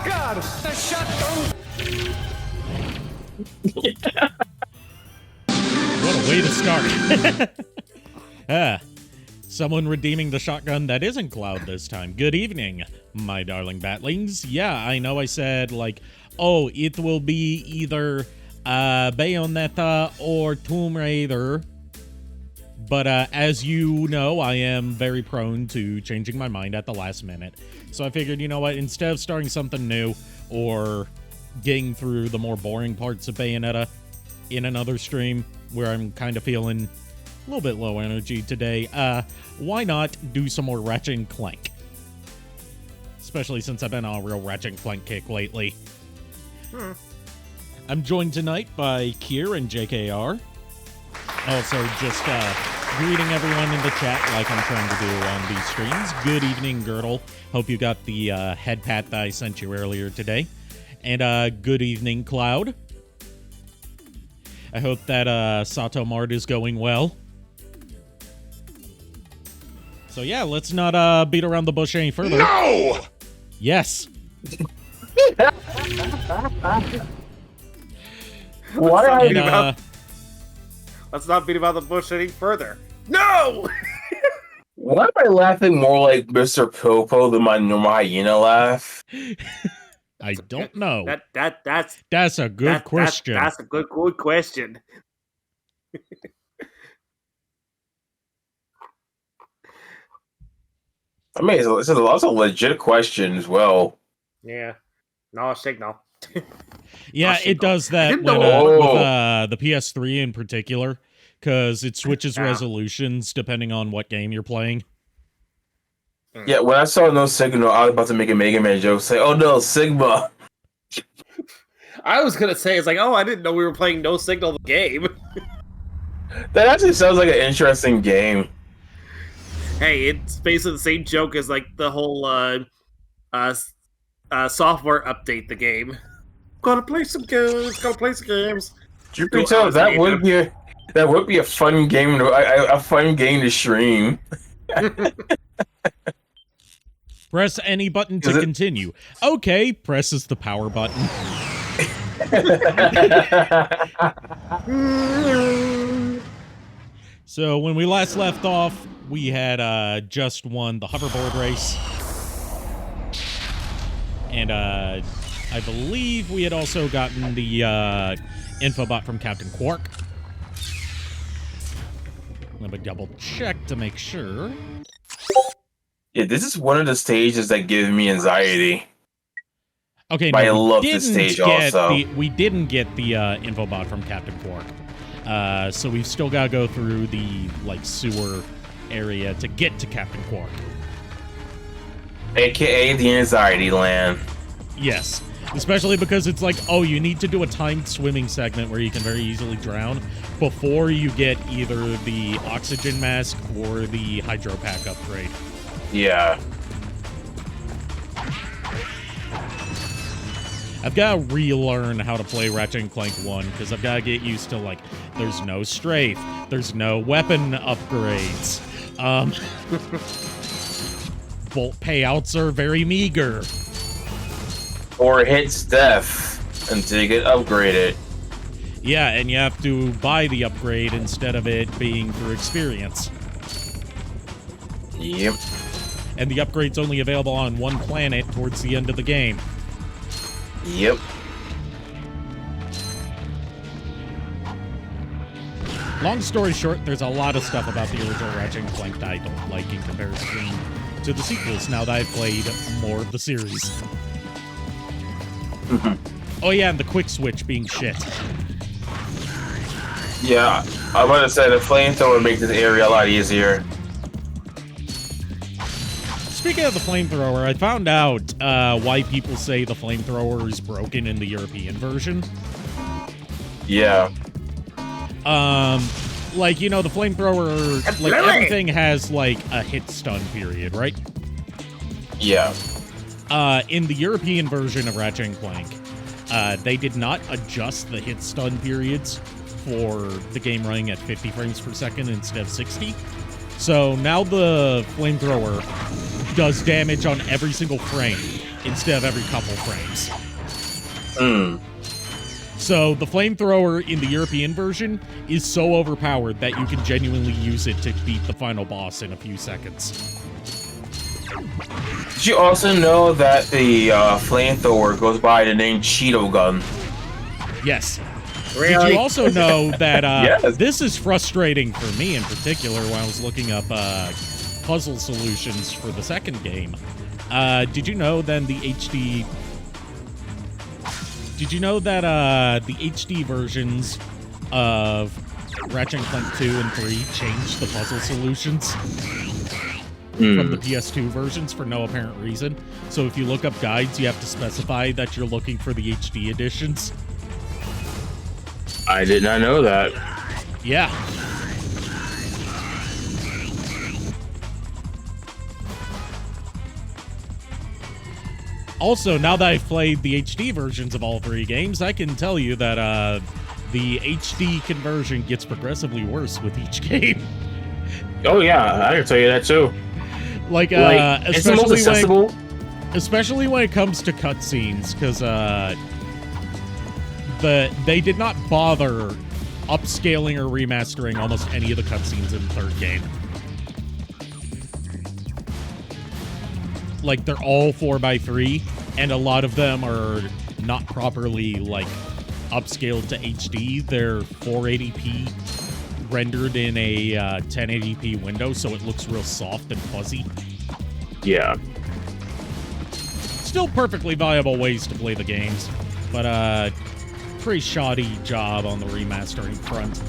God, the shotgun! What a way to start. Someone redeeming the shotgun that isn't Cloud this time. Good evening, my darling batlings. Yeah, I know I said, like, oh, it will be either Bayonetta or Tomb Raider. But as you know, I am very prone to changing my mind at the last minute. So I figured, you know what, instead of starting something new or getting through the more boring parts of Bayonetta in another stream where I'm kind of feeling a little bit low energy today, why not do some more Ratchet and Clank? Especially since I've been on a real Ratchet and Clank kick lately. I'm joined tonight by Kier and JKR. Also, just greeting everyone in the chat like I'm trying to do on these streams. Good evening, Girdle. Hope you got the head pat that I sent you earlier today. And good evening, Cloud. I hope that Sato Mart is going well. So yeah, let's not beat around the bush any further. No! Yes. What are you And, Let's not beat about the bush any further. No! Why am I laughing more like Mr. Popo than my normal hyena laugh? I don't know. That's a good question. That's a good question. I mean, it's a legit question as well. Yeah. No signal. Yeah, it does that with the PS3 in particular, because it switches resolutions depending on what game you're playing. Yeah, when I saw no signal, I was about to make a Mega Man joke. Say, "Oh no, Sigma." I was gonna say, it's like, oh, I didn't know we were playing No Signal the game. That actually sounds like an interesting game. Hey, it's basically the same joke as like the whole software update the game. Gotta play some games. You can tell that would be a fun game to stream. Press any button to continue. Okay, presses the power button. So when we last left off, we had just won the hoverboard race. And I believe we had also gotten the infobot from Captain Quark. Let me double check to make sure. Yeah, this is one of the stages that give me anxiety. Okay, but no, I love this stage also. We didn't get the infobot from Captain Quark. So we've still got to go through the sewer area to get to Captain Quark. AKA the anxiety land. Yes. Especially because it's like, oh, you need to do a timed swimming segment where you can very easily drown before you get either the oxygen mask or the hydro pack upgrade. Yeah. I've got to relearn how to play Ratchet and Clank 1 because I've got to get used to, there's no strafe, there's no weapon upgrades. Bolt payouts are very meager. Or hits death until you get upgraded. Yeah, and you have to buy the upgrade instead of it being through experience. Yep. And the upgrade's only available on one planet towards the end of the game. Yep. Long story short, there's a lot of stuff about the original Ratchet and Clank that I don't like in comparison to the sequels now that I've played more of the series. Oh yeah, and the quick switch being shit. Yeah, I was about to say the flamethrower makes this area a lot easier. Speaking of the flamethrower, I found out why people say the flamethrower is broken in the European version. Yeah. The flamethrower, everything has, a hit stun period, right? Yeah. In the European version of Ratchet and Clank, they did not adjust the hit stun periods for the game running at 50 frames per second instead of 60. So now the flamethrower does damage on every single frame, instead of every couple frames. Hmm. So the flamethrower in the European version is so overpowered that you can genuinely use it to beat the final boss in a few seconds. Did you also know that the flamethrower goes by the name Cheeto Gun? Yes. Really? Did you also know that Yes. this is frustrating for me in particular when I was looking up puzzle solutions for the second game? Did you know then the HD... Did you know that the HD versions of Ratchet and Clank 2 and 3 changed the puzzle solutions from the PS2 versions for no apparent reason? So if you look up guides, you have to specify that you're looking for the HD editions. I did not know that. Yeah. Also, now that I've played the HD versions of all three games, I can tell you that the HD conversion gets progressively worse with each game. Oh yeah, I can tell you that too. Like it's the most accessible. Especially when it comes to cutscenes, because they did not bother upscaling or remastering almost any of the cutscenes in the third game. Like, they're all 4x3, and a lot of them are not properly, like, upscaled to HD. They're 480p rendered in a 1080p window, so it looks real soft and fuzzy. Yeah. Still perfectly viable ways to play the games, but pretty shoddy job on the remastering front.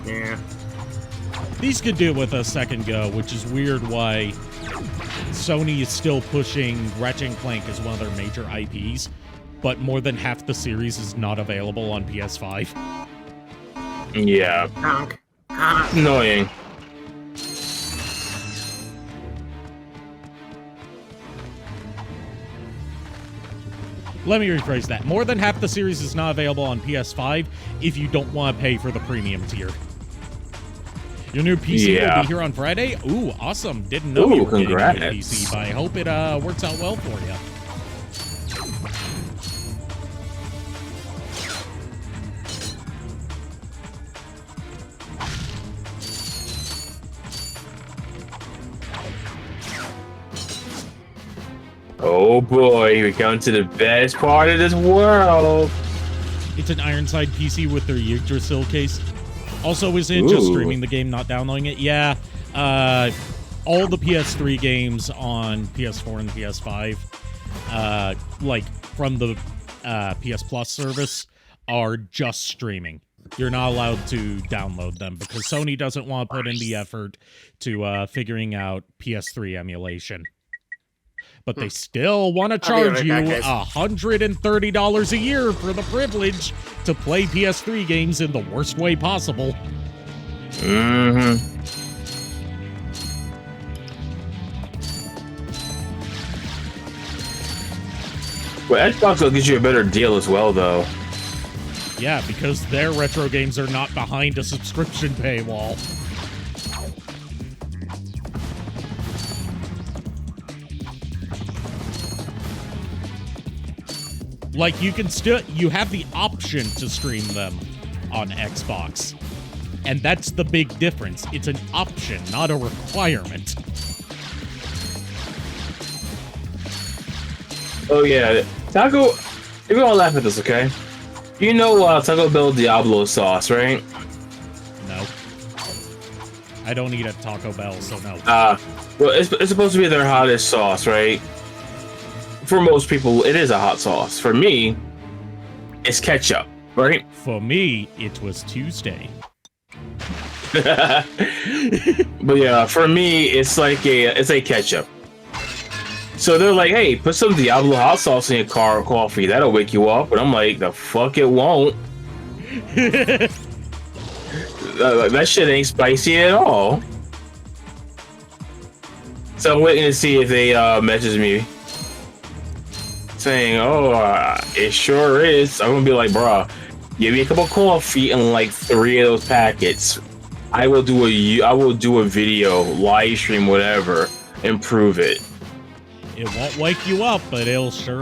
Yeah. These could do it with a second go, which is weird why Sony is still pushing Ratchet and Clank as one of their major IPs, but more than half the series is not available on PS5. Yeah. Honk. Annoying. Let me rephrase that. More than half the series is not available on PS5 if you don't want to pay for the premium tier. Your new PC will be here on Friday? Ooh, awesome. Didn't know you were getting a new PC, but I hope it works out well for you. Oh boy, we come to the best part of this world. It's an Ironside PC with their Yggdrasil case. Also, isn't it just streaming the game, not downloading it? Yeah. All the PS3 games on PS4 and PS5, like from the PS Plus service, are just streaming. You're not allowed to download them because Sony doesn't want to put in the effort to figuring out PS3 emulation. But they still want to charge you $130 a year for the privilege to play PS3 games in the worst way possible. Mm-hmm. Well, Xbox will get you a better deal as well, though. Yeah, because their retro games are not behind a subscription paywall. Like, you have the option to stream them on Xbox. And that's the big difference. It's an option, not a requirement. Oh yeah, Taco, you're gonna laugh at this, okay? You know Taco Bell Diablo sauce, right? No. I don't eat at Taco Bell, so no. Well, it's supposed to be their hottest sauce, right? For most people, it is a hot sauce. For me, it's ketchup, right? For me, it was Tuesday. But yeah, for me, it's like it's a ketchup. So they're like, hey, put some Diablo hot sauce in your coffee. That'll wake you up. And I'm like, the fuck it won't. That shit ain't spicy at all. So I'm waiting to see if they message me saying, oh, it sure is. I'm gonna be like, bruh, give me a cup of coffee and like 3 of those packets. I will do a video, live stream, whatever, and prove it. It won't wake you up, but it'll sure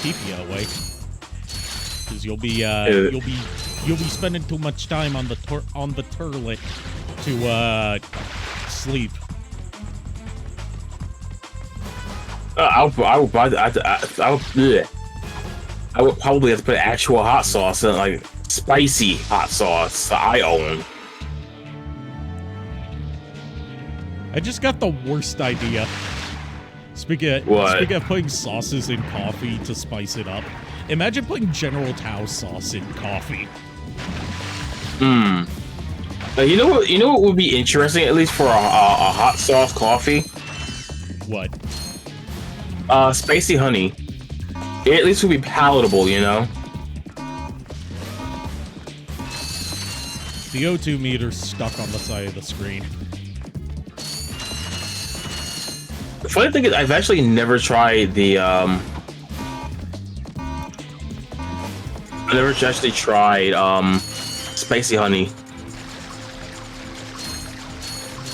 keep you awake. Because you'll be spending too much time on the toilet to sleep. I would probably have to put actual hot sauce in, like spicy hot sauce that I own. I just got the worst idea. Speaking of putting sauces in coffee to spice it up, imagine putting General Tao sauce in coffee. You know what would be interesting, at least for a hot sauce coffee? What? Spicy honey. It at least would be palatable, you know? The O2 meter's stuck on the side of the screen. The funny thing is, I've actually never tried the, I never actually tried, spicy honey.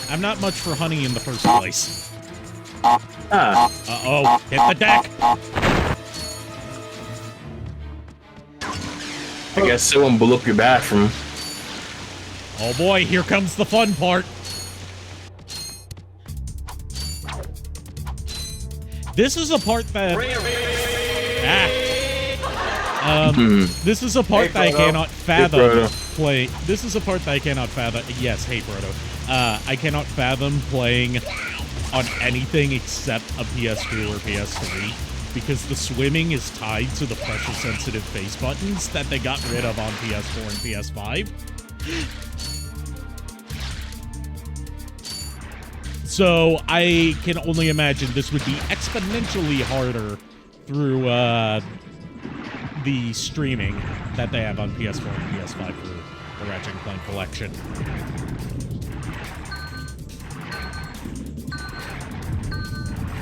I'm not much for honey in the first place. Ah. Hit the deck! I guess someone blew up your bathroom. Oh boy, here comes the fun part. This is a part that... This is a part that I cannot fathom play. This is a part that I cannot fathom. Yes, hey, Brodo. I cannot fathom playing on anything except a PS2 or PS3 because the swimming is tied to the pressure-sensitive face buttons that they got rid of on PS4 and PS5. So I can only imagine this would be exponentially harder through the streaming that they have on PS4 and PS5 for the Ratchet & Clank collection.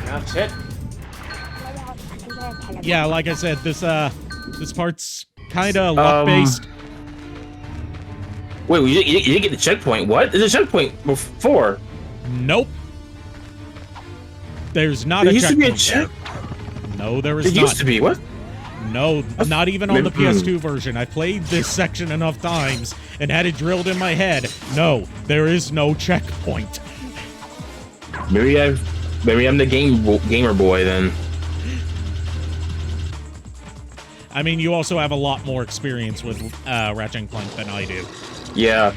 That's it. Yeah, like I said, this part's kind of luck-based. Wait, you didn't get the checkpoint. What? There's a checkpoint before. Nope. There's not a checkpoint. No, there is not. It used to be. What? No, not even on the PS2 version. I played this section enough times and had it drilled in my head. No, there is no checkpoint. Maybe I'm the gamer boy then. I mean, you also have a lot more experience with Ratchet & Clank than I do. Yeah.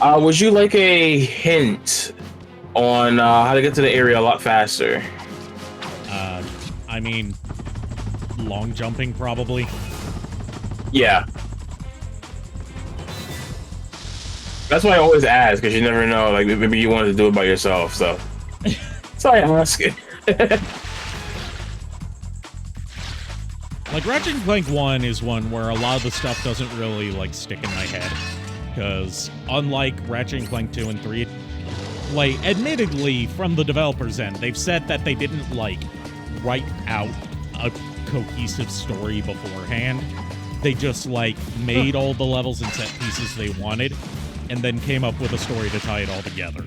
Would you like a hint on how to get to the area a lot faster? I mean, long jumping probably. Yeah. That's why I always ask, because you never know. Like, maybe you wanted to do it by yourself, so. So I ask it. Like, Ratchet & Clank 1 is one where a lot of the stuff doesn't really, like, stick in my head. Because, unlike Ratchet & Clank 2 and 3, like, admittedly, from the developer's end, they've said that they didn't, like, write out a cohesive story beforehand. They just, like, made all the levels and set pieces they wanted, and then came up with a story to tie it all together.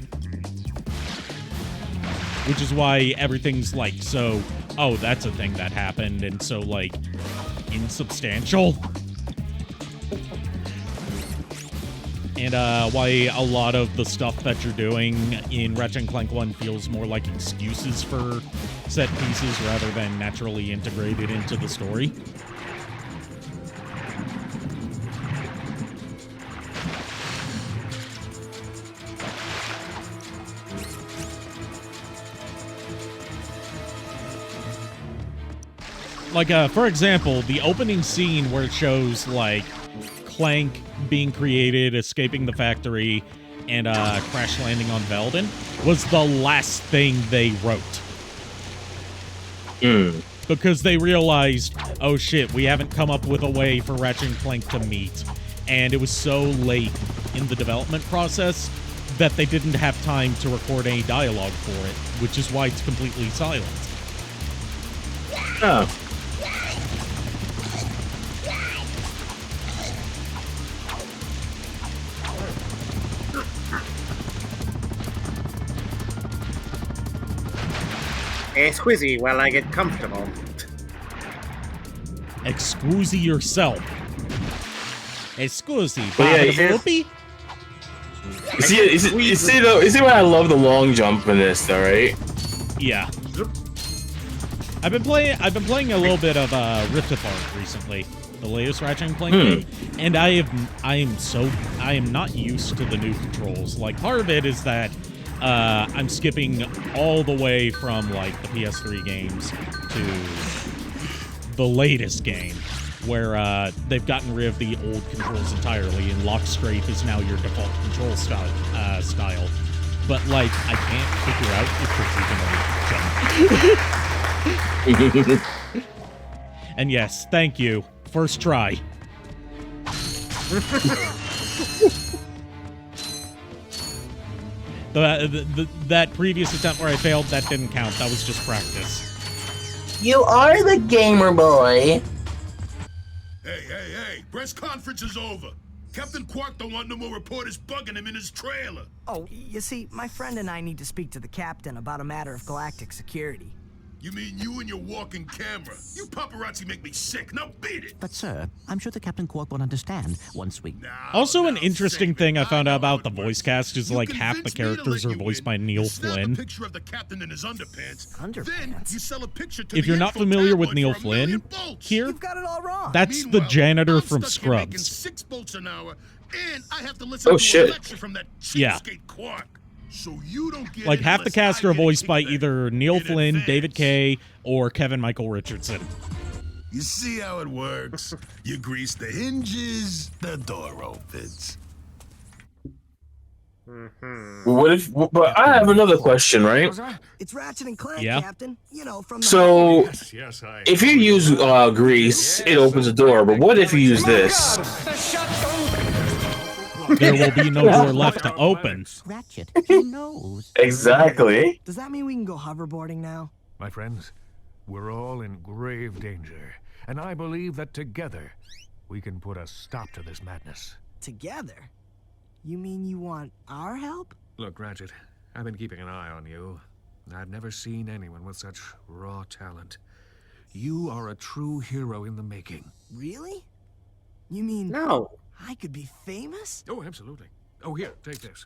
Which is why everything's, like, so, oh, that's a thing that happened, and so, like, insubstantial. And why a lot of the stuff that you're doing in Ratchet & Clank 1 feels more like excuses for set pieces rather than naturally integrated into the story. Like, for example, the opening scene where it shows, like, Clank being created, escaping the factory, and crash landing on Velden was the last thing they wrote. Because they realized, oh shit, we haven't come up with a way for Ratchet and Clank to meet. And it was so late in the development process that they didn't have time to record any dialogue for it, which is why it's completely silent. Oh. squizzy while I get comfortable. Excuse yourself. Excuse me, But yeah, you see why I love the long jump in this, though, right? Yeah. I've been playing a little bit of Rift Apart recently, the latest Ratchet and Clank game, and I am not used to the new controls. Like, part of it is that I'm skipping all the way from like the PS3 games to the latest game, where they've gotten rid of the old controls entirely, and lock strafe is now your default control style. But like, I can't figure out if there's even a jump. And yes, thank you. First try. That previous attempt where I failed, that didn't count. That was just practice. You are the gamer boy. Hey, press conference is over. Captain Quark don't want no more reporters bugging him in his trailer. Oh, you see, my friend and I need to speak to the captain about a matter of galactic security. You mean you and your walking camera? You paparazzi make me sick. Now beat it. But sir, I'm sure the Captain Quark will understand once we... Also, an interesting thing I found out about the voice cast is like half the characters are voiced by Neil Flynn. Picture of the captain in his underpants. Then you sell a picture to if you're not familiar with Neil Flynn, here, You've got it all wrong. that's the janitor I'm from stuck here making Scrubs. 6 bolts an hour, and I have to listen to shit. a lecture from that Yeah. cheapskate Quark. So you don't get Like it half the unless cast I are get it voiced by kicked either back Neil in Flynn, advance. David Kaye, or Kevin Michael Richardson. You see how it works? You grease the hinges, the door opens. But I have another question, right? It's Ratchet and Clank, Yeah. Captain. You know, from the... So, Yes, if you use grease, it opens the door. But what if you use this? The shotgun. There will be no door left to open. Ratchet, he knows. Exactly. Does that mean we can go hoverboarding now? My friends, we're all in grave danger, and I believe that together we can put a stop to this madness. Together? You mean you want our help? Look, Ratchet, I've been keeping an eye on you. I've never seen anyone with such raw talent. You are a true hero in the making. Really? You mean No. I could be famous? Oh, absolutely. Oh, here, take this.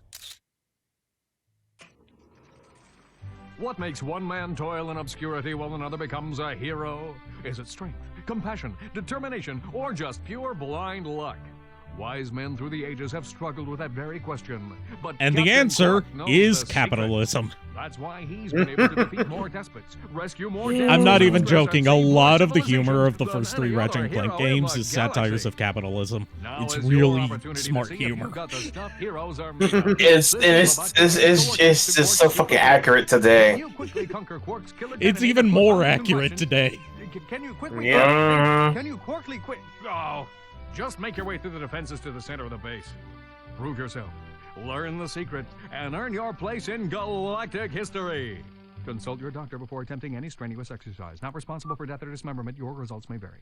What makes one man toil in obscurity while another becomes a hero? Is it strength, compassion, determination, or just pure blind luck? Wise men through the ages have struggled with that very question. But And the Captain answer Quark knows is the secret. capitalism. That's why he's been able to defeat more despots, rescue more... I'm not even joking. A and save more lot of the humor of the civilizations first than 3 any Ratchet other and Clank hero in games the is satires galaxy. of capitalism. Now It's is your really opportunity to smart see if humor. you've got the stuff heroes are made of. It's just so fucking accurate today. You quickly conquer Quark's killer It's detonator even for more Quantum accurate Russian. today. Can you quickly... Yeah. Can you quickly quit? Oh, just make your way through the defenses to the center of the base. Prove yourself, learn the secret, and earn your place in galactic history. Consult your doctor before attempting any strenuous exercise. Not responsible for death or dismemberment. Your results may vary.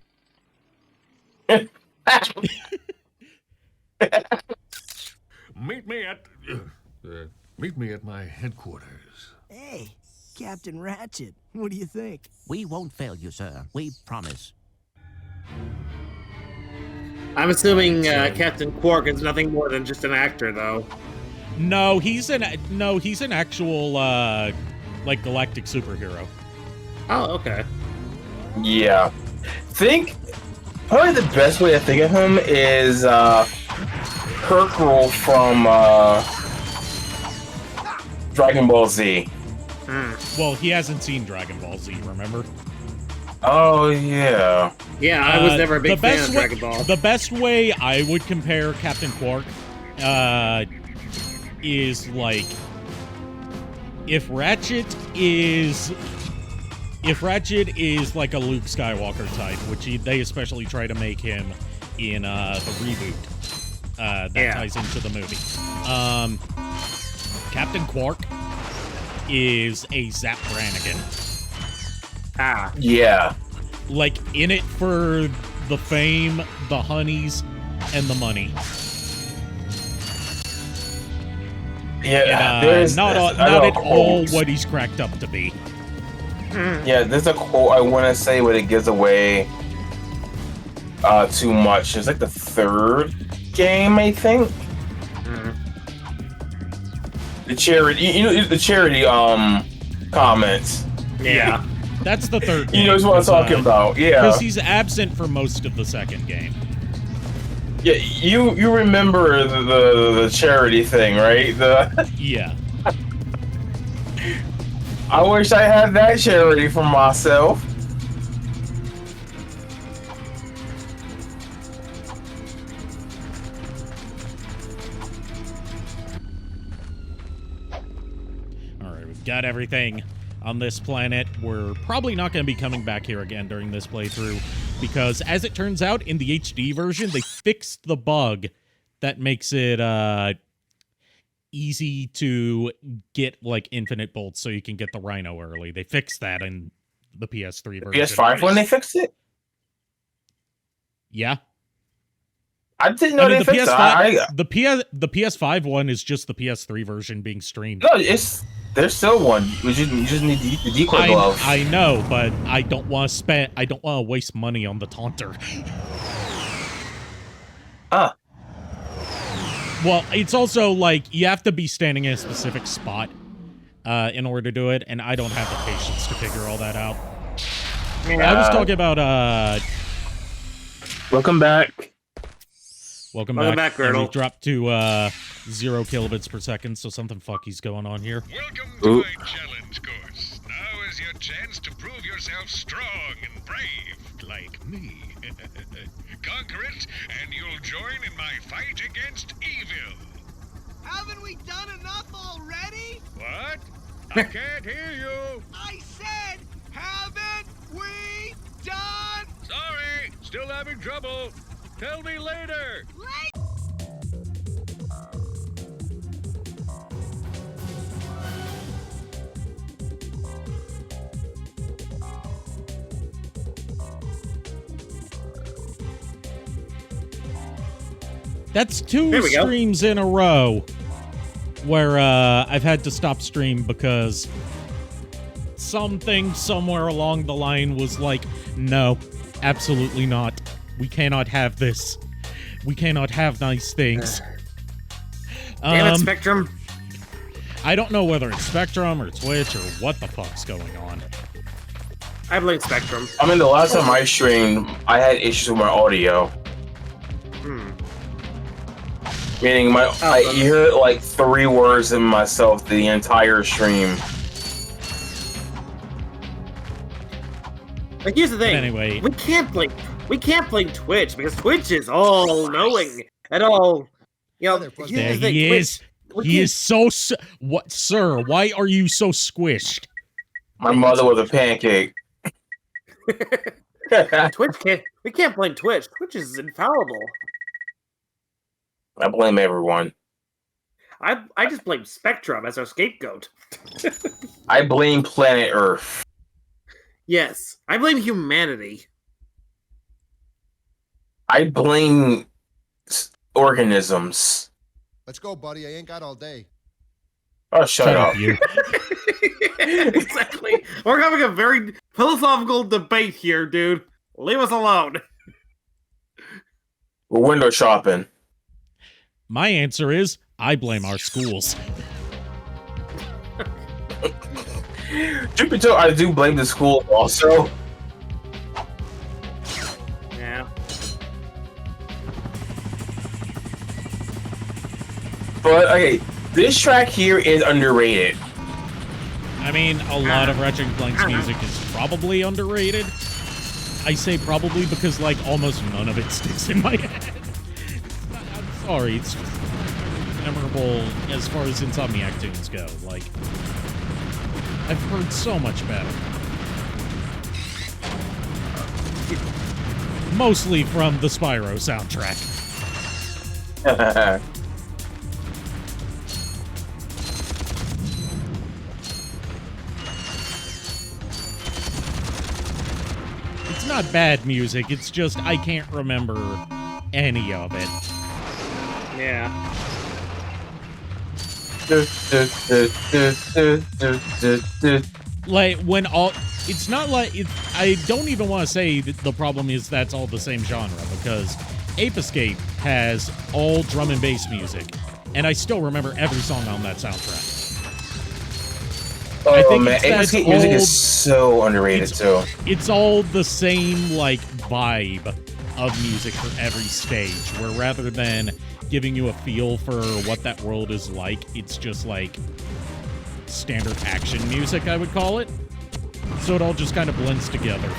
Meet me at my headquarters. Hey, Captain Ratchet, what do you think? We won't fail you, sir. We promise. I'm assuming Captain Quark is nothing more than just an actor, though. No, he's an actual like galactic superhero. Oh, okay. Yeah. Probably the best way to think of him is Hercule from Dragon Ball Z. Well, he hasn't seen Dragon Ball Z, remember? Oh, yeah. Yeah, I was never a big the fan best of way- Dragon Ball. The best way I would compare Captain Quark is like if Ratchet is like a Luke Skywalker type, which they especially try to make him in the reboot that ties into the movie. Captain Quark is a Zap Brannigan. Ah. Yeah. Like, in it for the fame, the honeys, and the money. Yeah. And, not at all what he's cracked up to be. Yeah, there's a quote I want to say, but it gives away too much. It's like the third game, I think. The charity, the charity comments. Yeah. That's the third game. He knows what I'm talking about. Yeah. Because he's absent for most of the second game. Yeah, you remember the charity thing, right? Yeah. I wish I had that charity for myself. Alright, we've got everything on this planet. We're probably not going to be coming back here again during this playthrough because, as it turns out, in the HD version, they fixed the bug that makes it easy to get, like, infinite bolts so you can get the Rhino early. They fixed that in the PS3 version. PS5 when they fixed it? Yeah. I didn't know they fixed it. The PS5 one is just the PS3 version being streamed. No, there's still one. You just need the decoy glove. I know, but I don't want to waste money on the taunter. Ah. Well, it's also like you have to be standing in a specific spot in order to do it, and I don't have the patience to figure all that out. Yeah. I was talking about Welcome back. Welcome back, back, Girdle. We've dropped to 0 kilobits per second, so something fucky's going on here. Welcome to my challenge course. Now is your chance to prove yourself strong and brave, like me. Conquer it, and you'll join in my fight against evil. Haven't we done enough already? What? I can't hear you. I said, haven't we done? Sorry, still having trouble. Tell me later. That's two There we go. streams in a row where I've had to stop stream because something somewhere along the line was like, no, absolutely not. We cannot have this. We cannot have nice things. Damn it, Spectrum. I don't know whether it's Spectrum or Twitch or what the fuck's going on. I blame Spectrum. I mean, the last time I streamed, I had issues with my audio. Meaning, I hear like 3 words in myself the entire stream. Like, here's the thing. Anyway. we can't blame Twitch because Twitch is all knowing and all. You know, here's There the thing. he Twitch, is. He is so. What, sir? Why are you so squished? My mother was a pancake. Twitch can't. We can't blame Twitch. Twitch is infallible. I blame everyone. I just blame Spectrum as our scapegoat. I blame planet Earth. Yes, I blame humanity. I blame organisms. Let's go, buddy. I ain't got all day. Oh, shut up. You. Exactly. We're having a very philosophical debate here, dude. Leave us alone. We're window shopping. My answer is I blame our schools. Jupiter, I do blame the school also. Yeah. But, okay, this track here is underrated. I mean, a lot of Ratchet and Clank's music is probably underrated. I say probably because, like, almost none of it sticks in my head. I'm sorry, it's just memorable as far as Insomniac tunes go. Like, I've heard so much better. Mostly from the Spyro soundtrack. It's not bad music, it's just I can't remember any of it. Yeah. Like, when all... it's not like I don't even want to say that the problem is that's all the same genre, because Ape Escape has all drum and bass music, and I still remember every song on that soundtrack. Oh I think man, Ape Escape music is so underrated too. It's all the same like vibe of music for every stage, where rather than giving you a feel for what that world is like, it's just like standard action music, I would call it. So it all just kind of blends together.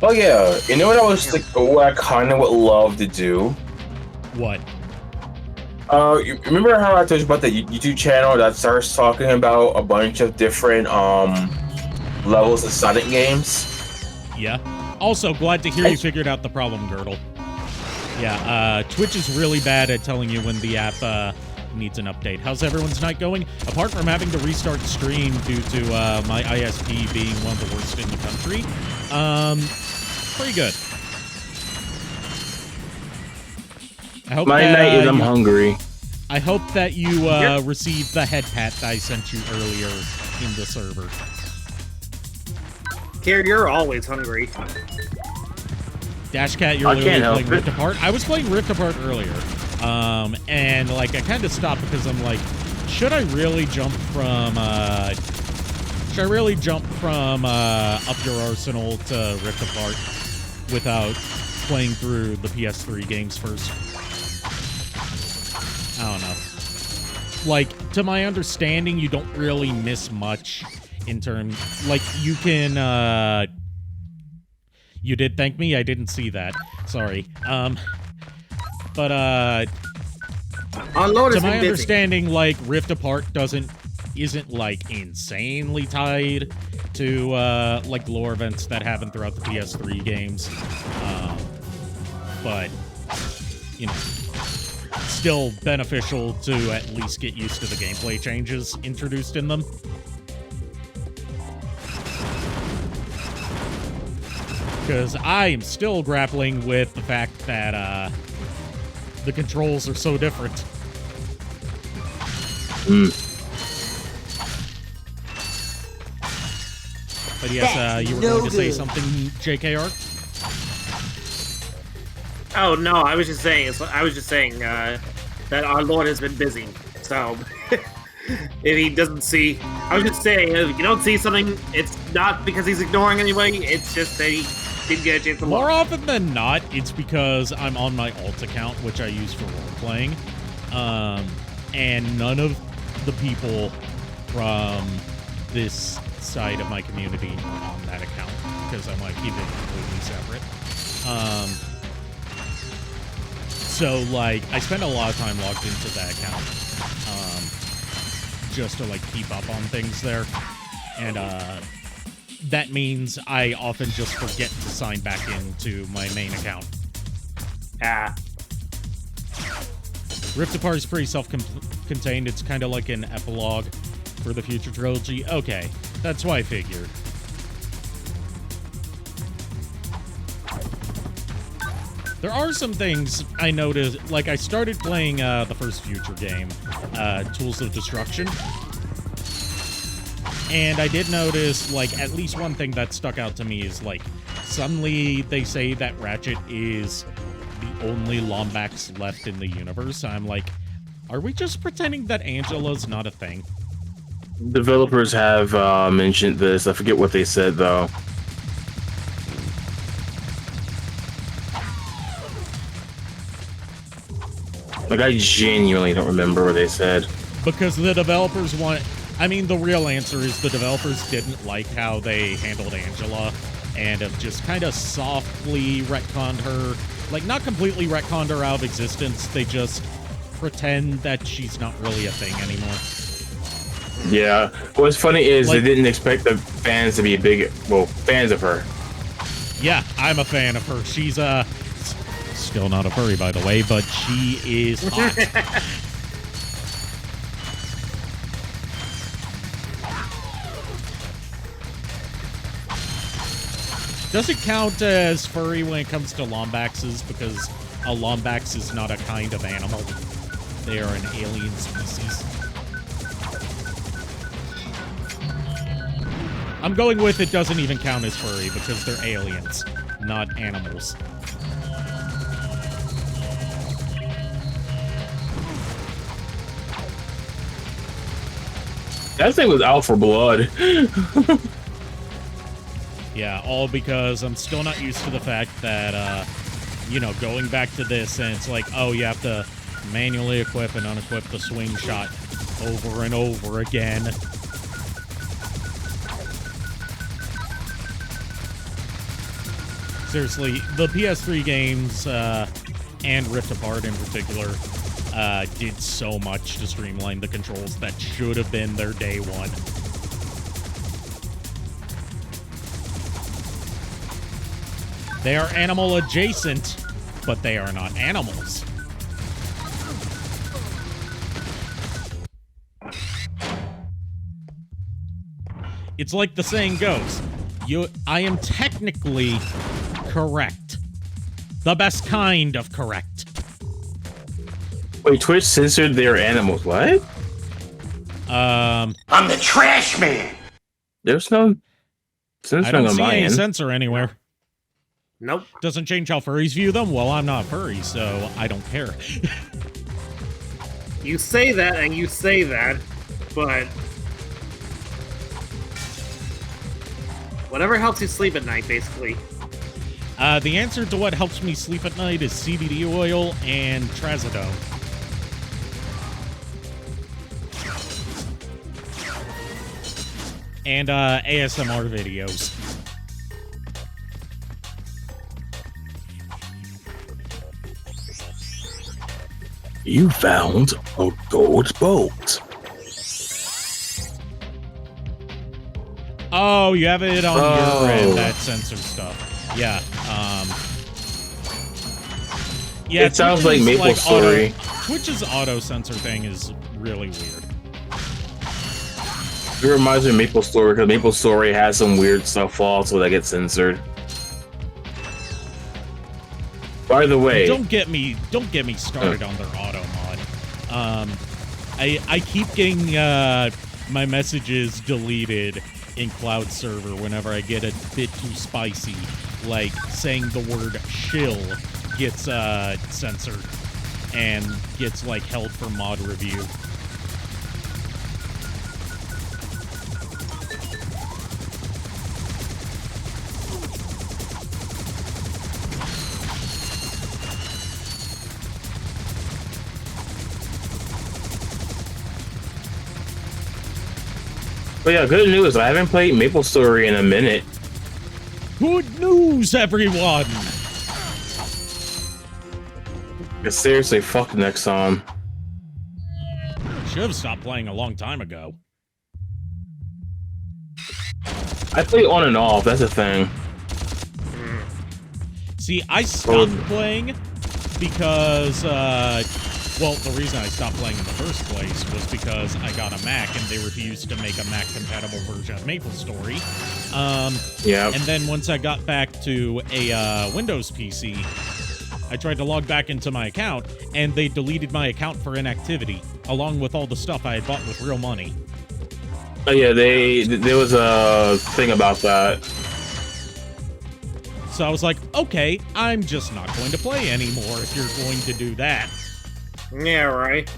Oh yeah, you know what I was like, what I kind of would love to do? What? You remember how I told you about the YouTube channel that starts talking about a bunch of different levels of Sonic games? Yeah. Also, glad to hear you figured out the problem, Girdle. Yeah, Twitch is really bad at telling you when the app needs an update. How's everyone's night going? Apart from having to restart stream due to my ISP being one of the worst in the country, pretty good. I hope my night is I'm hungry. I hope that you received the head pat that I sent you earlier in the server. Kier, you're always hungry. Dashcat, you're literally playing Rift Apart. I was playing Rift Apart earlier, and like I kind of stopped because I'm like, should I really jump from Up Your Arsenal to Rift Apart without playing through the PS3 games first? I don't know. Like, to my understanding, you don't really miss much in terms... Like, you can, You did thank me? I didn't see that. Sorry. But, to my understanding, like, Rift Apart isn't, like, insanely tied to, like, lore events that happen throughout the PS3 games. But, you know... still beneficial to at least get used to the gameplay changes introduced in them. Because I am still grappling with the fact that the controls are so different. But yes, you were going to say something, JKR? Oh no, I was just saying that our Lord has been busy. So if he doesn't see, I was just saying, if you don't see something, it's not because he's ignoring anybody. It's just that he didn't get a chance to look. More often than not, it's because I'm on my alt account, which I use for role playing, and none of the people from this side of my community are on that account because I want to keep it completely separate. So, like, I spend a lot of time logged into that account, just to, like, keep up on things there. And, that means I often just forget to sign back into my main account. Rift Apart is pretty self-contained. It's kind of like an epilogue for the future trilogy. Okay, that's what I figured. There are some things I noticed, like I started playing the first Future game, Tools of Destruction, and I did notice, like, at least one thing that stuck out to me is, like, suddenly they say that Ratchet is the only Lombax left in the universe. I'm like, are we just pretending that Angela's not a thing? Developers have mentioned this. I forget what they said, though. Like, I genuinely don't remember what they said. Because the developers want... I mean, the real answer is the developers didn't like how they handled Angela and have just kind of softly retconned her. Like, not completely retconned her out of existence. They just pretend that she's not really a thing anymore. Yeah. What's funny is they didn't expect the fans to be big... Well, fans of her. Yeah, I'm a fan of her. She's, still not a furry, by the way, but she is hot. Does it count as furry when it comes to Lombaxes? Because a Lombax is not a kind of animal. They are an alien species. I'm going with it doesn't even count as furry because they're aliens, not animals. That thing was out for blood. Yeah, all because I'm still not used to the fact that, you know, going back to this and it's like, oh, you have to manually equip and unequip the swing shot over and over again. Seriously, the PS3 games, and Rift Apart in particular, did so much to streamline the controls that should have been their day one. They are animal adjacent, but they are not animals. It's like the saying goes, I am technically correct. The best kind of correct. Wait, Twitch censored their animals. What? I'm the trash man. There's no I censoring don't on see my any end. censor anywhere. Nope. Doesn't change how furries view them. Well, I'm not furry, so I don't care. You say that and you say that, but whatever helps you sleep at night, basically. The answer to what helps me sleep at night is CBD oil and trazodone. And ASMR videos. You found a gold bolt. Oh, you have it on your end, that sensor stuff. Yeah, yeah, It sounds like Maple Story. Twitch's auto sensor thing is really weird. It reminds me of Maple Story because Maple Story has some weird stuff also that gets censored. By the way, Don't get me started on their auto mod. I keep getting my messages deleted in Cloud Server whenever I get a bit too spicy, like saying the word shill gets censored and gets like held for mod review. but yeah, good news. I haven't played Maple Story in a minute. Good news, everyone! Seriously, fuck Nexon. Should have stopped playing a long time ago. I play on and off. That's the thing. See, I stopped playing because, well, the reason I stopped playing in the first place was because I got a Mac and they refused to make a Mac-compatible version of MapleStory. Yeah. And then once I got back to a Windows PC, I tried to log back into my account, and they deleted my account for inactivity, along with all the stuff I had bought with real money. Oh yeah, there was a thing about that. So I was like, okay, I'm just not going to play anymore if you're going to do that. Yeah, right.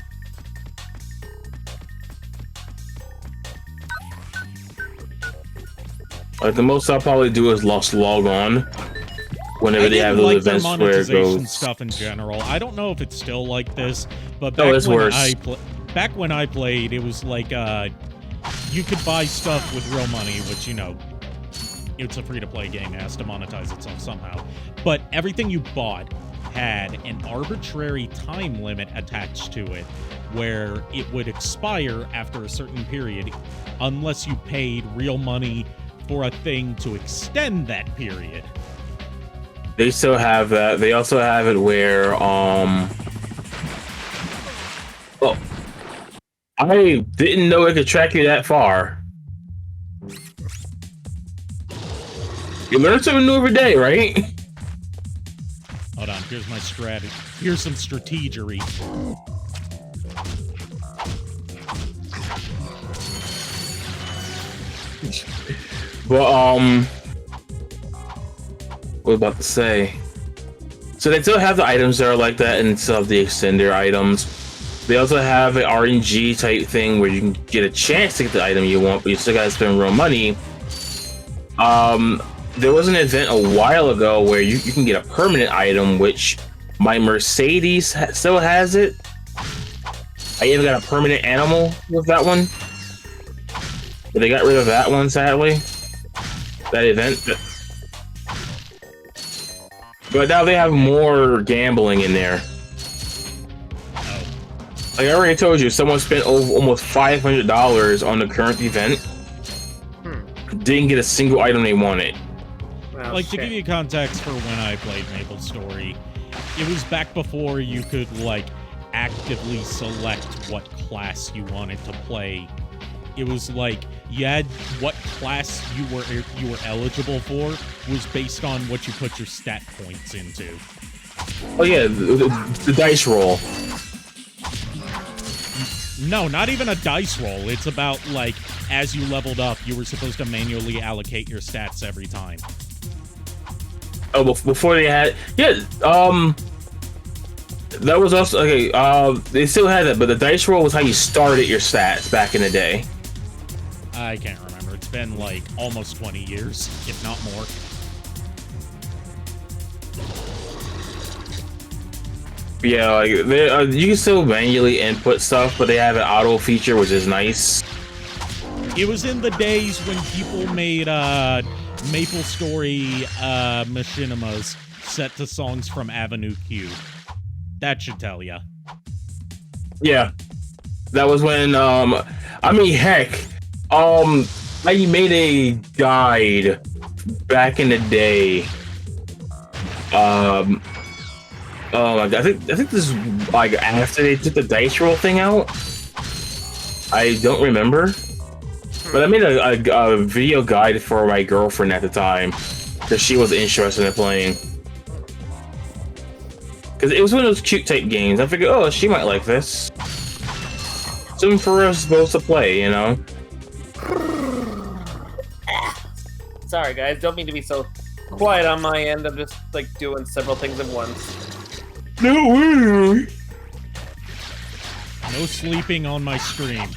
Like the most I'll probably do is log on whenever they have those events where it goes. Stuff in general. I don't know if it's still like this, but No, it's worse. back when I played, it was like you could buy stuff with real money, which, you know, it's a free-to-play game, it has to monetize itself somehow. But everything you bought had an arbitrary time limit attached to it, where it would expire after a certain period, unless you paid real money for a thing to extend that period. They still have that. They also have it where, oh, I didn't know it could track you that far. You learn something new every day, right? Hold on, here's my strategy. Here's some strategery. But what was I about to say? So they still have the items that are like that, and still have the extender items. They also have an RNG type thing where you can get a chance to get the item you want, but you still gotta spend real money. There was an event a while ago where you can get a permanent item, which my Mercedes still has it. I even got a permanent animal with that one, but they got rid of that one, sadly. That event. But now they have more gambling in there. Like I already told you, someone spent almost $500 on the current event. Didn't get a single item they wanted. Well, like, to give you context for when I played MapleStory, it was back before you could, like, actively select what class you wanted to play. It was like, you had what class you were eligible for was based on what you put your stat points into. Oh yeah, the dice roll. No, not even a dice roll. It's about, like, as you leveled up, you were supposed to manually allocate your stats every time. Oh, before they had... Yeah, that was also... Okay, they still had that, but the dice roll was how you started your stats back in the day. I can't remember. It's been, like, almost 20 years, if not more. Yeah, like, you can still manually input stuff, but they have an auto feature, which is nice. It was in the days when people made MapleStory machinimas set to songs from Avenue Q. That should tell ya. Yeah, that was when I mean, heck, I made a guide back in the day. Oh my god, I think this is like after they took the dice roll thing out. I don't remember. But I made a video guide for my girlfriend at the time, because she was interested in playing. Because it was one of those cute type games. I figured, oh, she might like this. Something for us both to play, you know? Sorry, guys. Don't mean to be so quiet on my end. I'm just, like, doing several things at once. No way! No sleeping on my stream.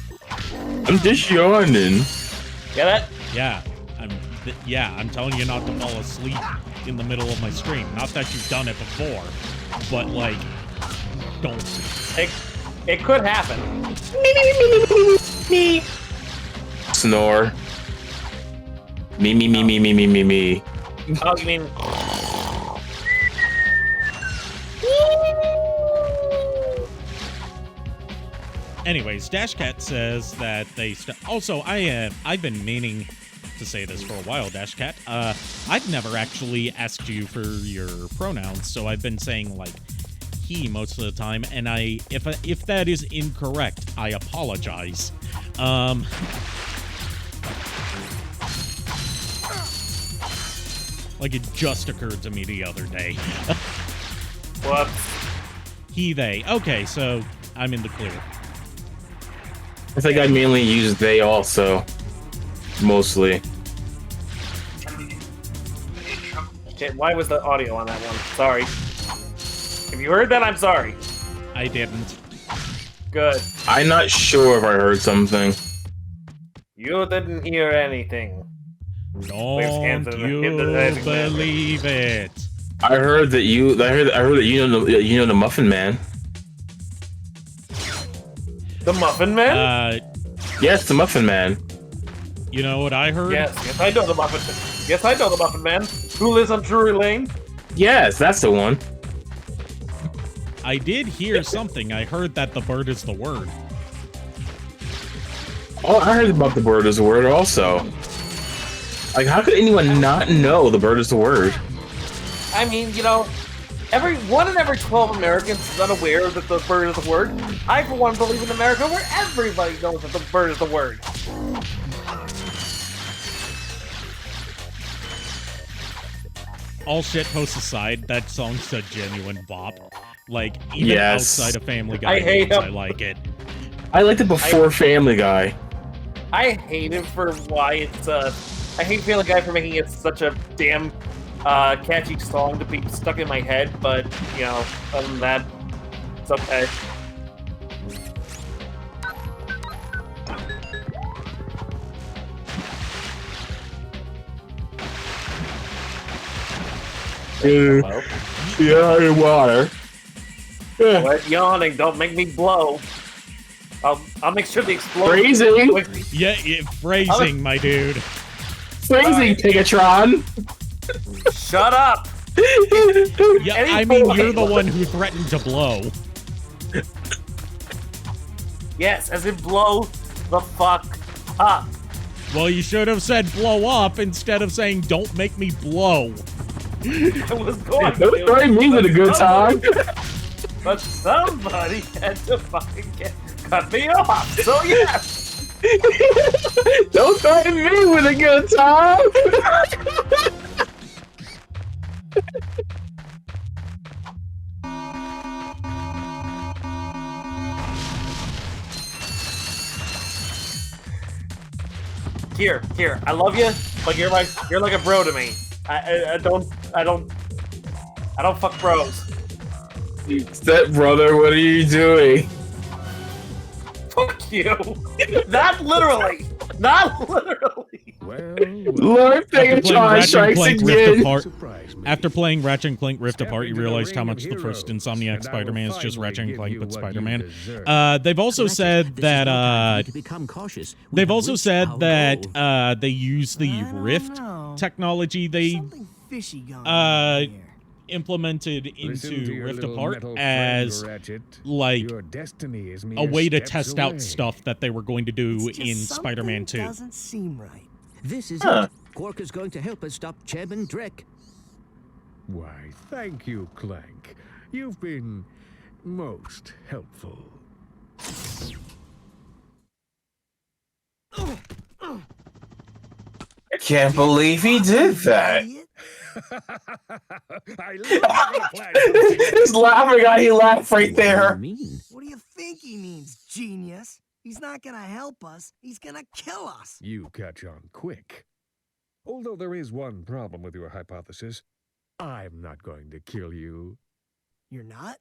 I'm just yawning. Get it? Yeah, I'm telling you not to fall asleep in the middle of my stream. Not that you've done it before, but like, don't. It could happen. Snore. Me. Oh, you mean? Anyways, Dashcat says that they also I've been meaning to say this for a while, Dashcat. I've never actually asked you for your pronouns, so I've been saying like he most of the time, and if that is incorrect, I apologize. Like it just occurred to me the other day. What? He, they. Okay, so I'm in the clear. I think I mainly use they also. Mostly. Okay, why was the audio on that one? Sorry. If you heard that, I'm sorry. I didn't. Good. I'm not sure if I heard something. You didn't hear anything. Don't you believe it? I heard that you know the Muffin Man. The Muffin Man? Yes, the Muffin Man. You know what I heard? Yes, I know the Muffin Man. Yes, I know the Muffin Man. Who lives on Drury Lane? Yes, that's the one. I did hear something. I heard that the bird is the word. Oh, I heard about the bird is the word also. Like, how could anyone not know the bird is the word? I mean, you know, every 1 in every 12 Americans is unaware that the bird is the word. I, for one, believe in America where everybody knows that the bird is the word. all shit posts aside, that song's a genuine bop. Like, even Yes. outside of Family Guy, I hate memes, him. I like it. I liked it before Family Guy. I hate him for why it's I hate Family Guy for making it such a damn catchy song to be stuck in my head, but you know, other than that, it's okay. Hello? Yeah, water. Quit yawning, don't make me blow. I'll make sure the explosion. Phrasing! Yeah, phrasing, my dude. Phrasing, Tigatron! Shut up! Yeah, Any I mean, point. you're the one who threatened to blow. Yes, as in blow the fuck up. Well, you should have said blow up instead of saying don't make me blow. I was going Don't to. threaten me with a good time. But somebody had to fucking cut me off. So yes. Don't threaten me with a good time. Here, I love you, but you're like a bro to me. I don't fuck bros. Step brother, what are you doing? Fuck you. Not literally. Not literally. Lord Tigatron strikes again. After playing Ratchet and Clank Rift Apart, you realized how much the first Insomniac Spider-Man is just Ratchet and Clank but Spider-Man. They've also said that they've also said that they use the Rift technology they implemented into Rift Apart as like a way to test out stuff that they were going to do in Spider-Man 2. Doesn't seem right. This is it. Quark is going to help us stop Chairman Drek. Why, thank you, Clank. You've been most helpful. I can't believe he did that. His laughing guy, he laughed right there. What do you think he means, genius? He's not gonna help us. He's gonna kill us. You catch on quick. Although there is one problem with your hypothesis, I'm not going to kill you. You're not?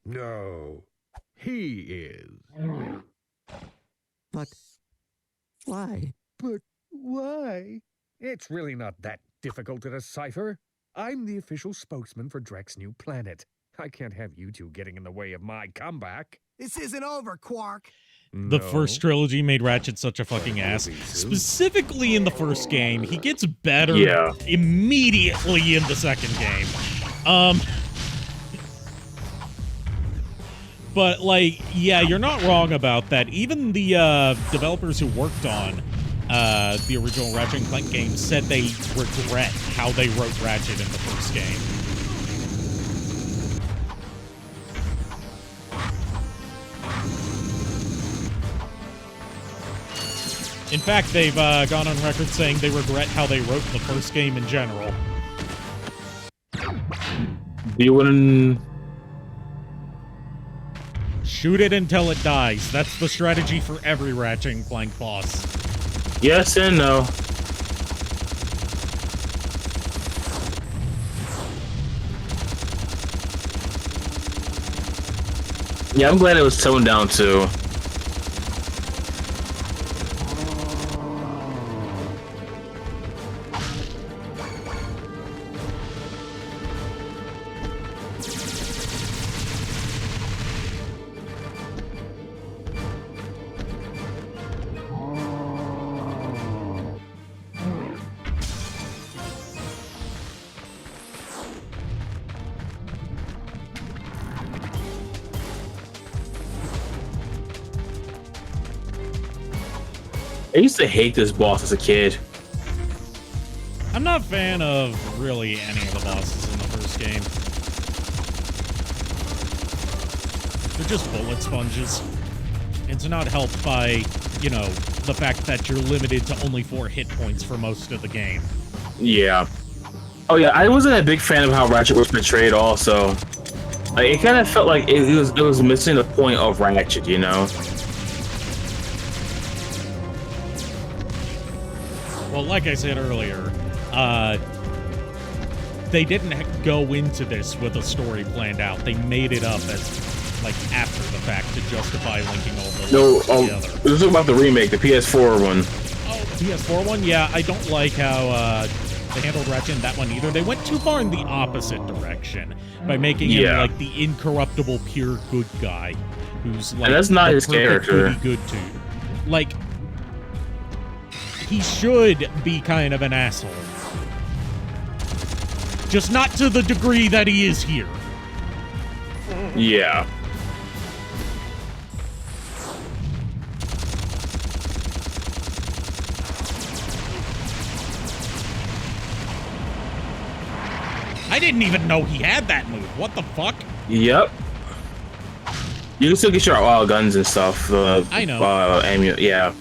No, he is. But why? But why? It's really not that difficult to decipher. I'm the official spokesman for Drek's new planet. I can't have you two getting in the way of my comeback. This isn't over, Quark. The first trilogy made Ratchet such a fucking ass. Specifically in the first game, he gets better immediately in the second game. But, like, yeah, you're not wrong about that. Even the developers who worked on the original Ratchet and Clank game said they regret how they wrote Ratchet in the first game. In fact, they've gone on record saying they regret how they wrote the first game in general. Do you want Shoot it until it dies. That's the strategy for every Ratchet and Clank boss. Yes and no. Yeah, I'm glad it was toned down too. I used to hate this boss as a kid. I'm not a fan of really any of the bosses in the first game. They're just bullet sponges. It's not helped by, you know, the fact that you're limited to only 4 hit points for most of the game. Yeah. Oh yeah, I wasn't a big fan of how Ratchet was portrayed. Also, like it kind of felt like it was missing the point of Ratchet, you know. Well, like I said earlier, they didn't go into this with a story planned out. They made it up as, like, after the fact to justify linking all the together. This is about the remake, the PS4 one. Oh, the PS4 one? Yeah, I don't like how they handled Ratchet in that one either. They went too far in the opposite direction by making him, like, the incorruptible, pure good guy who's, like, and that's not his character. Good dude. Like, he should be kind of an asshole. Just not to the degree that he is here. Yeah. I didn't even know he had that move. What the fuck? Yep. You can still get your guns and stuff. I know. Yeah.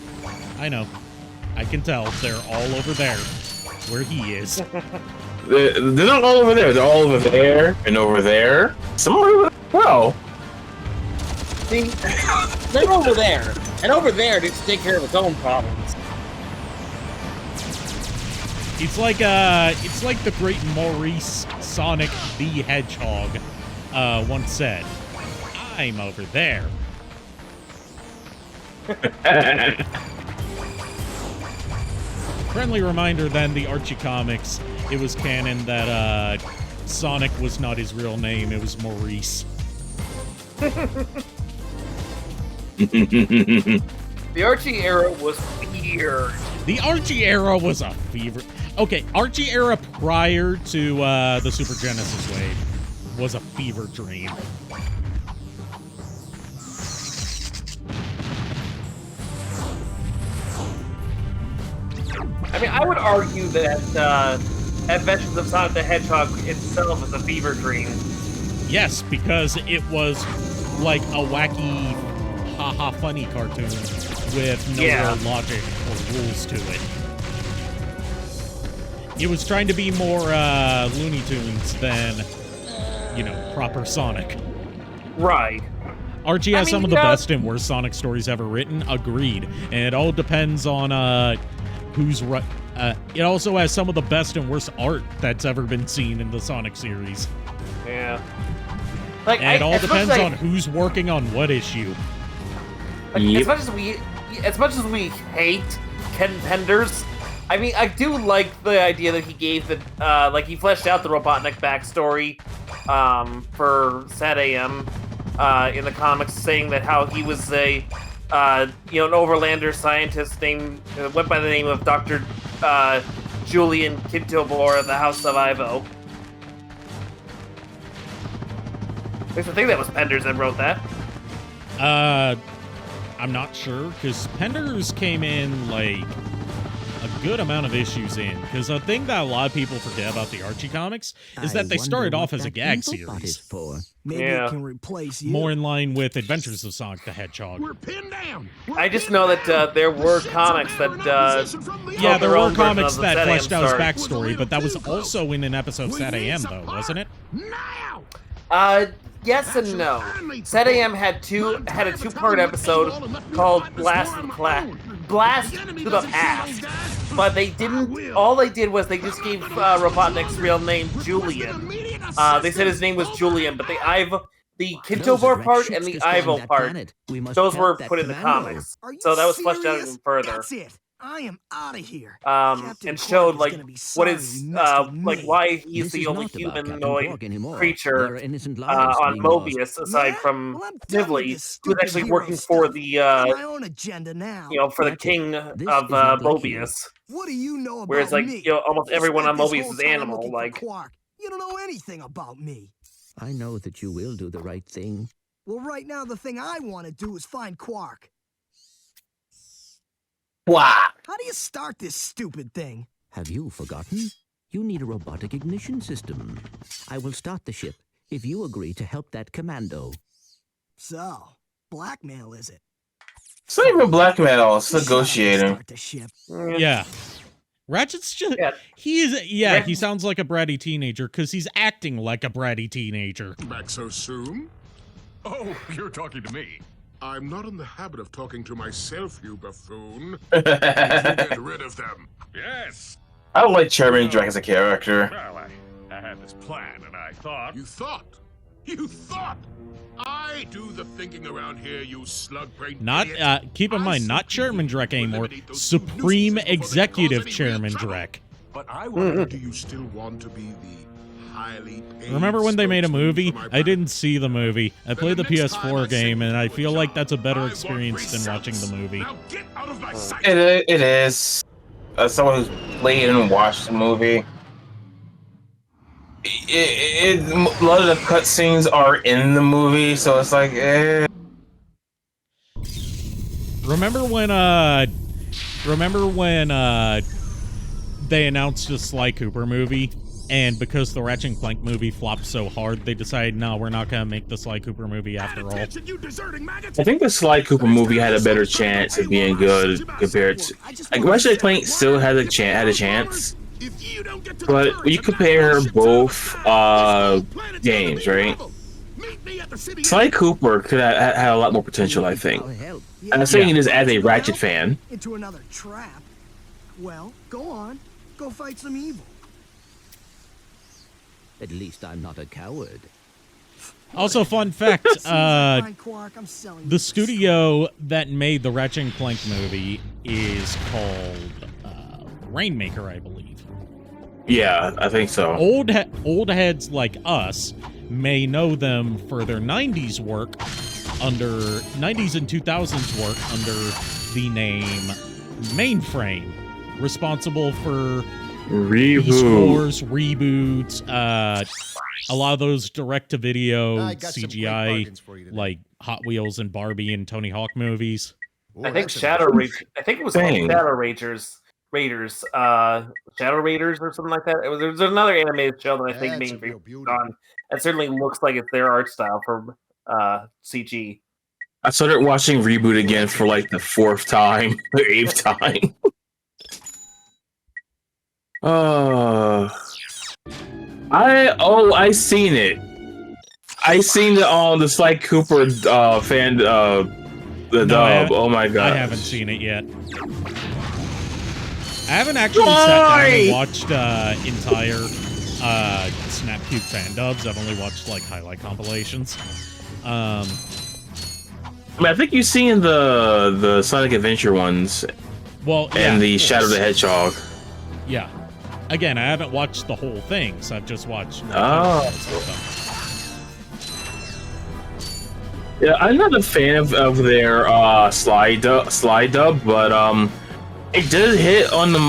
I know. I can tell. They're all over there, where he is. They're not all over there. They're all over there and over there. Somewhere over there. Well. See, they're over there, and over there to take care of its own problems. It's like the great Maurice Sonic the Hedgehog once said, "I'm over there." Friendly reminder then, the Archie comics, it was canon that Sonic was not his real name, it was Maurice. The Archie era was weird. The Archie era was a fever. Okay, Archie era prior to the Super Genesis wave was a fever dream. I mean, I would argue that Adventures of Sonic the Hedgehog itself is a fever dream. Yes, because it was like a wacky, haha funny cartoon with no real logic or rules to it. It was trying to be more Looney Tunes than, you know, proper Sonic. Right. Archie has some of the best and worst Sonic stories ever written, agreed. And it all depends on who's right. It also has some of the best and worst art that's ever been seen in the Sonic series. Yeah. Like, and it all depends on who's working on what issue. Like, as much as we hate Ken Penders, I mean, I do like the idea that he gave the like he fleshed out the Robotnik backstory for Sad AM in the comics, saying that how he was a you know, an overlander scientist named went by the name of Dr. Julian Kintobor of the House of Ivo. I think that was Penders that wrote that. I'm not sure, because Penders came in, like, a good amount of issues in. Because the thing that a lot of people forget about the Archie comics is that they started off as a gag series. Maybe it can replace you. More in line with Adventures of Sonic the Hedgehog. We're pinned down. I just know that there were comics that yeah, there were comics that fleshed out his backstory, but that was also in an episode of Sad AM, though, wasn't it? Yes and no. Sad AM had a two-part episode called Blast to the Past. But they didn't, all they did was they just gave Robotnik's real name Julian. They said his name was Julian, but the Kintobor part and the Ivo part, those were put in the comics. So that was fleshed out even further. That's it. I am out of here. And showed like what is like why he's the only humanoid creature on Mobius aside from Nivli, who's actually working for the my own agenda now. you know, for the king of Mobius. What do you know about Whereas like me? you know, almost everyone on Spent Mobius this is whole time animal. looking for Like Quark. You don't know anything about me. I know that you will do the right thing. Well, right now the thing I want to do is find Quark. Wow. How do you start this stupid thing? Have you forgotten? You need a robotic ignition system. I will start the ship if you agree to help that commando. So, blackmail is it? It's not even blackmail, it's negotiating. Start the ship. Yeah. Ratchet's just Yeah. he sounds like a bratty teenager because he's acting like a bratty teenager. Back so soon? Oh, you're talking to me. I'm not in the habit of talking to myself, you buffoon. Get rid of them. Yes. I don't like Chairman Drake as a character. Well, I had this plan, and I thought... You thought? You thought? I do the thinking around here, you slug-brained Not idiot. keep in mind, not Chairman Drek anymore. Supreme Executive Chairman Drek. But I wonder, do you still want to be the highly paid Remember when they made a spokesman movie? for my I brand? didn't see the movie. I played the Then the next time I PS4 game, say and I you feel a like job, that's a better I want experience than watching the results. movie. Now get out of my sight. It is. As someone who's played and watched the movie, a lot of the cutscenes are in the movie, so it's like, eh. Remember when they announced a Sly Cooper movie, and because the Ratchet and Clank movie flopped so hard, they decided, no, we're not gonna make the Sly Cooper movie after all. I think the Sly Cooper movie had a better chance of being good compared to. Like, Ratchet and Clank still had a chance, but when you compare both games, right? Sly Cooper could have had a lot more potential, I think. And I'm saying this as a Ratchet fan. Into another trap. Well, go on. Go fight some evil. At least I'm not a coward. Also, fun fact, Fine, Quark, I'm selling you the for studio that made the Ratchet and Clank movie is called Rainmaker, I believe. Yeah, I think so. Old heads like us may know them for their 90s work under 90s and 2000s work under the name Mainframe, responsible for Beast Wars, reboots, a lot of those direct-to-video I got some great CGI, bargains for you today. like Hot Wheels and Barbie and Tony Hawk movies. I think Shadow Raiders. I think it was called Dang. Shadow Raiders. Shadow Raiders or something like that. There's another animated show that I think That's a Mainframe real is beauty. on. It certainly looks like it's their art style for CG. I started watching Reboot again for like the 4th time, or 8th time. I seen it. I seen the Sly Cooper fan the dub. Oh my god! I haven't seen it yet. I haven't actually sat down and watched entire Snapcube fan dubs. I've only watched like highlight compilations. I mean, I think you've seen the Sonic Adventure ones. Well, yeah, and the Shadow the Hedgehog. Yeah. Again, I haven't watched the whole thing, so I've just watched. Yeah, I'm not a fan of their slide dub, but it does hit on the.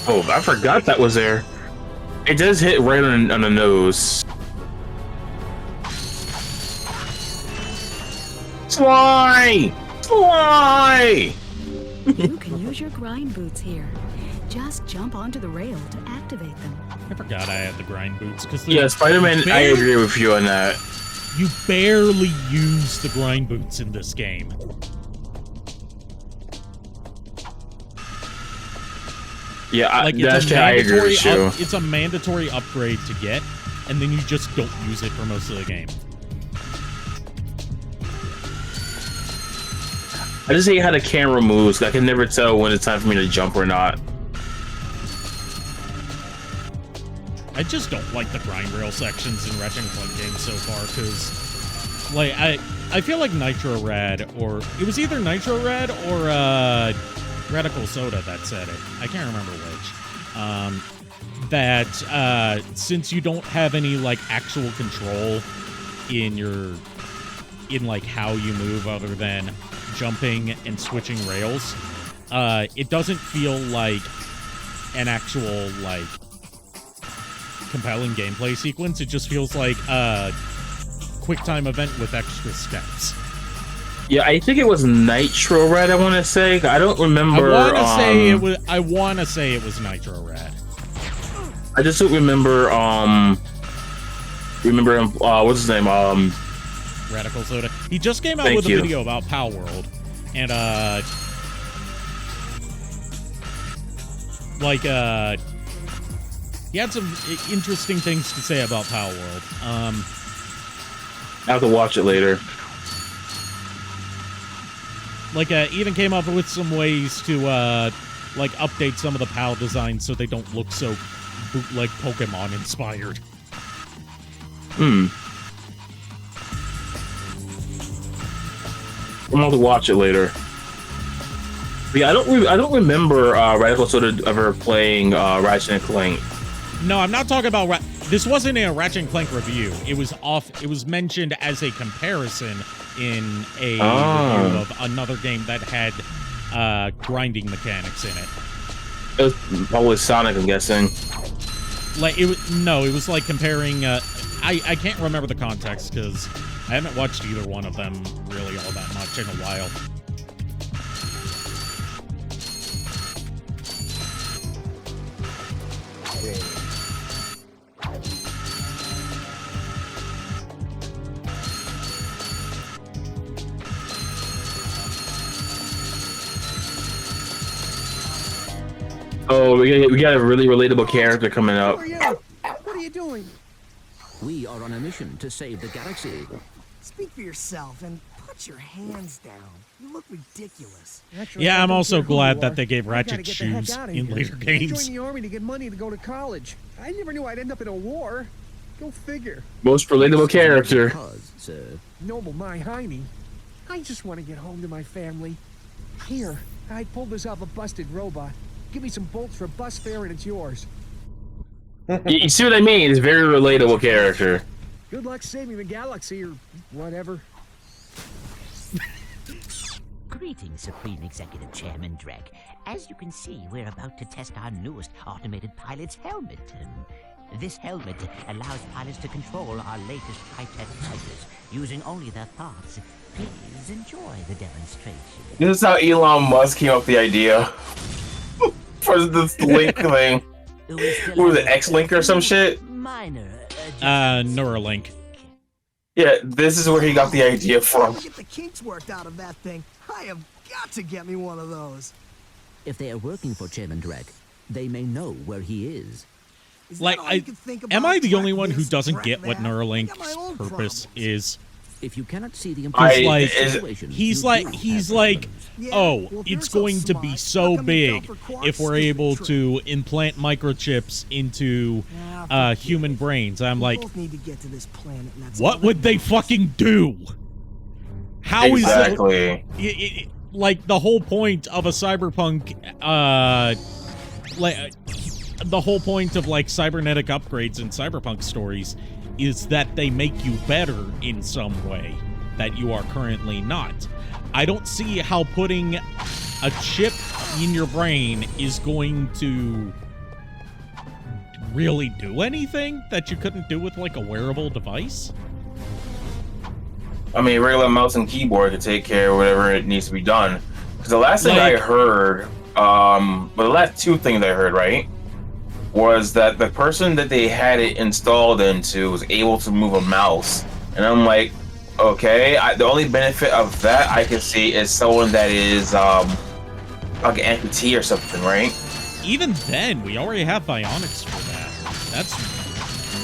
Oh, I forgot that was there. It does hit right on the nose. Sly! Sly! You can use your grind boots here. Just jump onto the rail to activate them. I forgot I had the grind boots because Yeah, Spider-Man. I agree with you on that. You barely use the grind boots in this game. Yeah, I agree with you. It's a mandatory upgrade to get, and then you just don't use it for most of the game. I just hate how the camera moves. I can never tell when it's time for me to jump or not. I just don't like the grind rail sections in Ratchet and Clank games so far, because, like, I feel like Nitro Rad, or it was either Nitro Rad or Radical Soda that said it. I can't remember which. That since you don't have any like actual control in like how you move other than jumping and switching rails, it doesn't feel like an actual like compelling gameplay sequence. It just feels like a quick time event with extra steps. Yeah, I think it was Nitro Red. I want to say. I don't remember. I want to say it was Nitro Red. I just don't remember. What's his name? Radical Soda. He just came out with a video about Pal World, and Like, he had some interesting things to say about Power World. I have to watch it later. Like, even came up with some ways to, like, update some of the PAL designs so they don't look so bootleg Pokemon inspired. I'm gonna have to watch it later. But yeah, I don't remember Radical Soda ever playing Ratchet and Clank. No, I'm not talking about this wasn't a Ratchet and Clank review. It was mentioned as a comparison in a review of another game that had grinding mechanics in it. It was probably Sonic, I'm guessing. Like it was like comparing. I can't remember the context because I haven't watched either one of them really all that much in a while. Oh, we got a really relatable character coming up. What are you doing? We are on a mission to save the galaxy. Speak for yourself and put your hands down. You look ridiculous. Yeah, I'm also glad that they gave Ratchet shoes in later I games. joined the army to get money to go to college. I never knew I'd end up in a war. Go figure. Most relatable character. Noble my Heine. I just want to get home to my family. Here, I pulled this off a busted robot. Give me some bolts for bus fare and it's yours. You see what I mean? It's a very relatable character. Good luck saving the galaxy or whatever. Greetings, Supreme Executive Chairman Drek. As you can see, we're about to test our newest automated pilot's helmet. This helmet allows pilots to control our latest high-tech fighters using only their thoughts. Please enjoy the demonstration. This is how Elon Musk came up with the idea for this link thing. What was it, X-Link or some shit? Neuralink. Yeah, this is where he got the idea from. Get the kinks worked out of that thing. I have got to get me one of those. If they are working for Chairman Drek, they may know where he is. Like, am I the only one who doesn't get what Neuralink's purpose is? If you cannot see the he's like, oh, it's going to be so big if we're able to implant microchips into human brains. I'm like, what would they fucking do? How is that? Like the whole point of a cyberpunk, the whole point of like cybernetic upgrades in cyberpunk stories is that they make you better in some way that you are currently not. I don't see how putting a chip in your brain is going to really do anything that you couldn't do with like a wearable device. I mean, regular mouse and keyboard could take care of whatever it needs to be done. Because the last thing I heard, well, the last two things I heard, right, was that the person that they had it installed into was able to move a mouse. And I'm like, okay, the only benefit of that I can see is someone that is like an amputee or something, right? Even then, we already have bionics for that. That's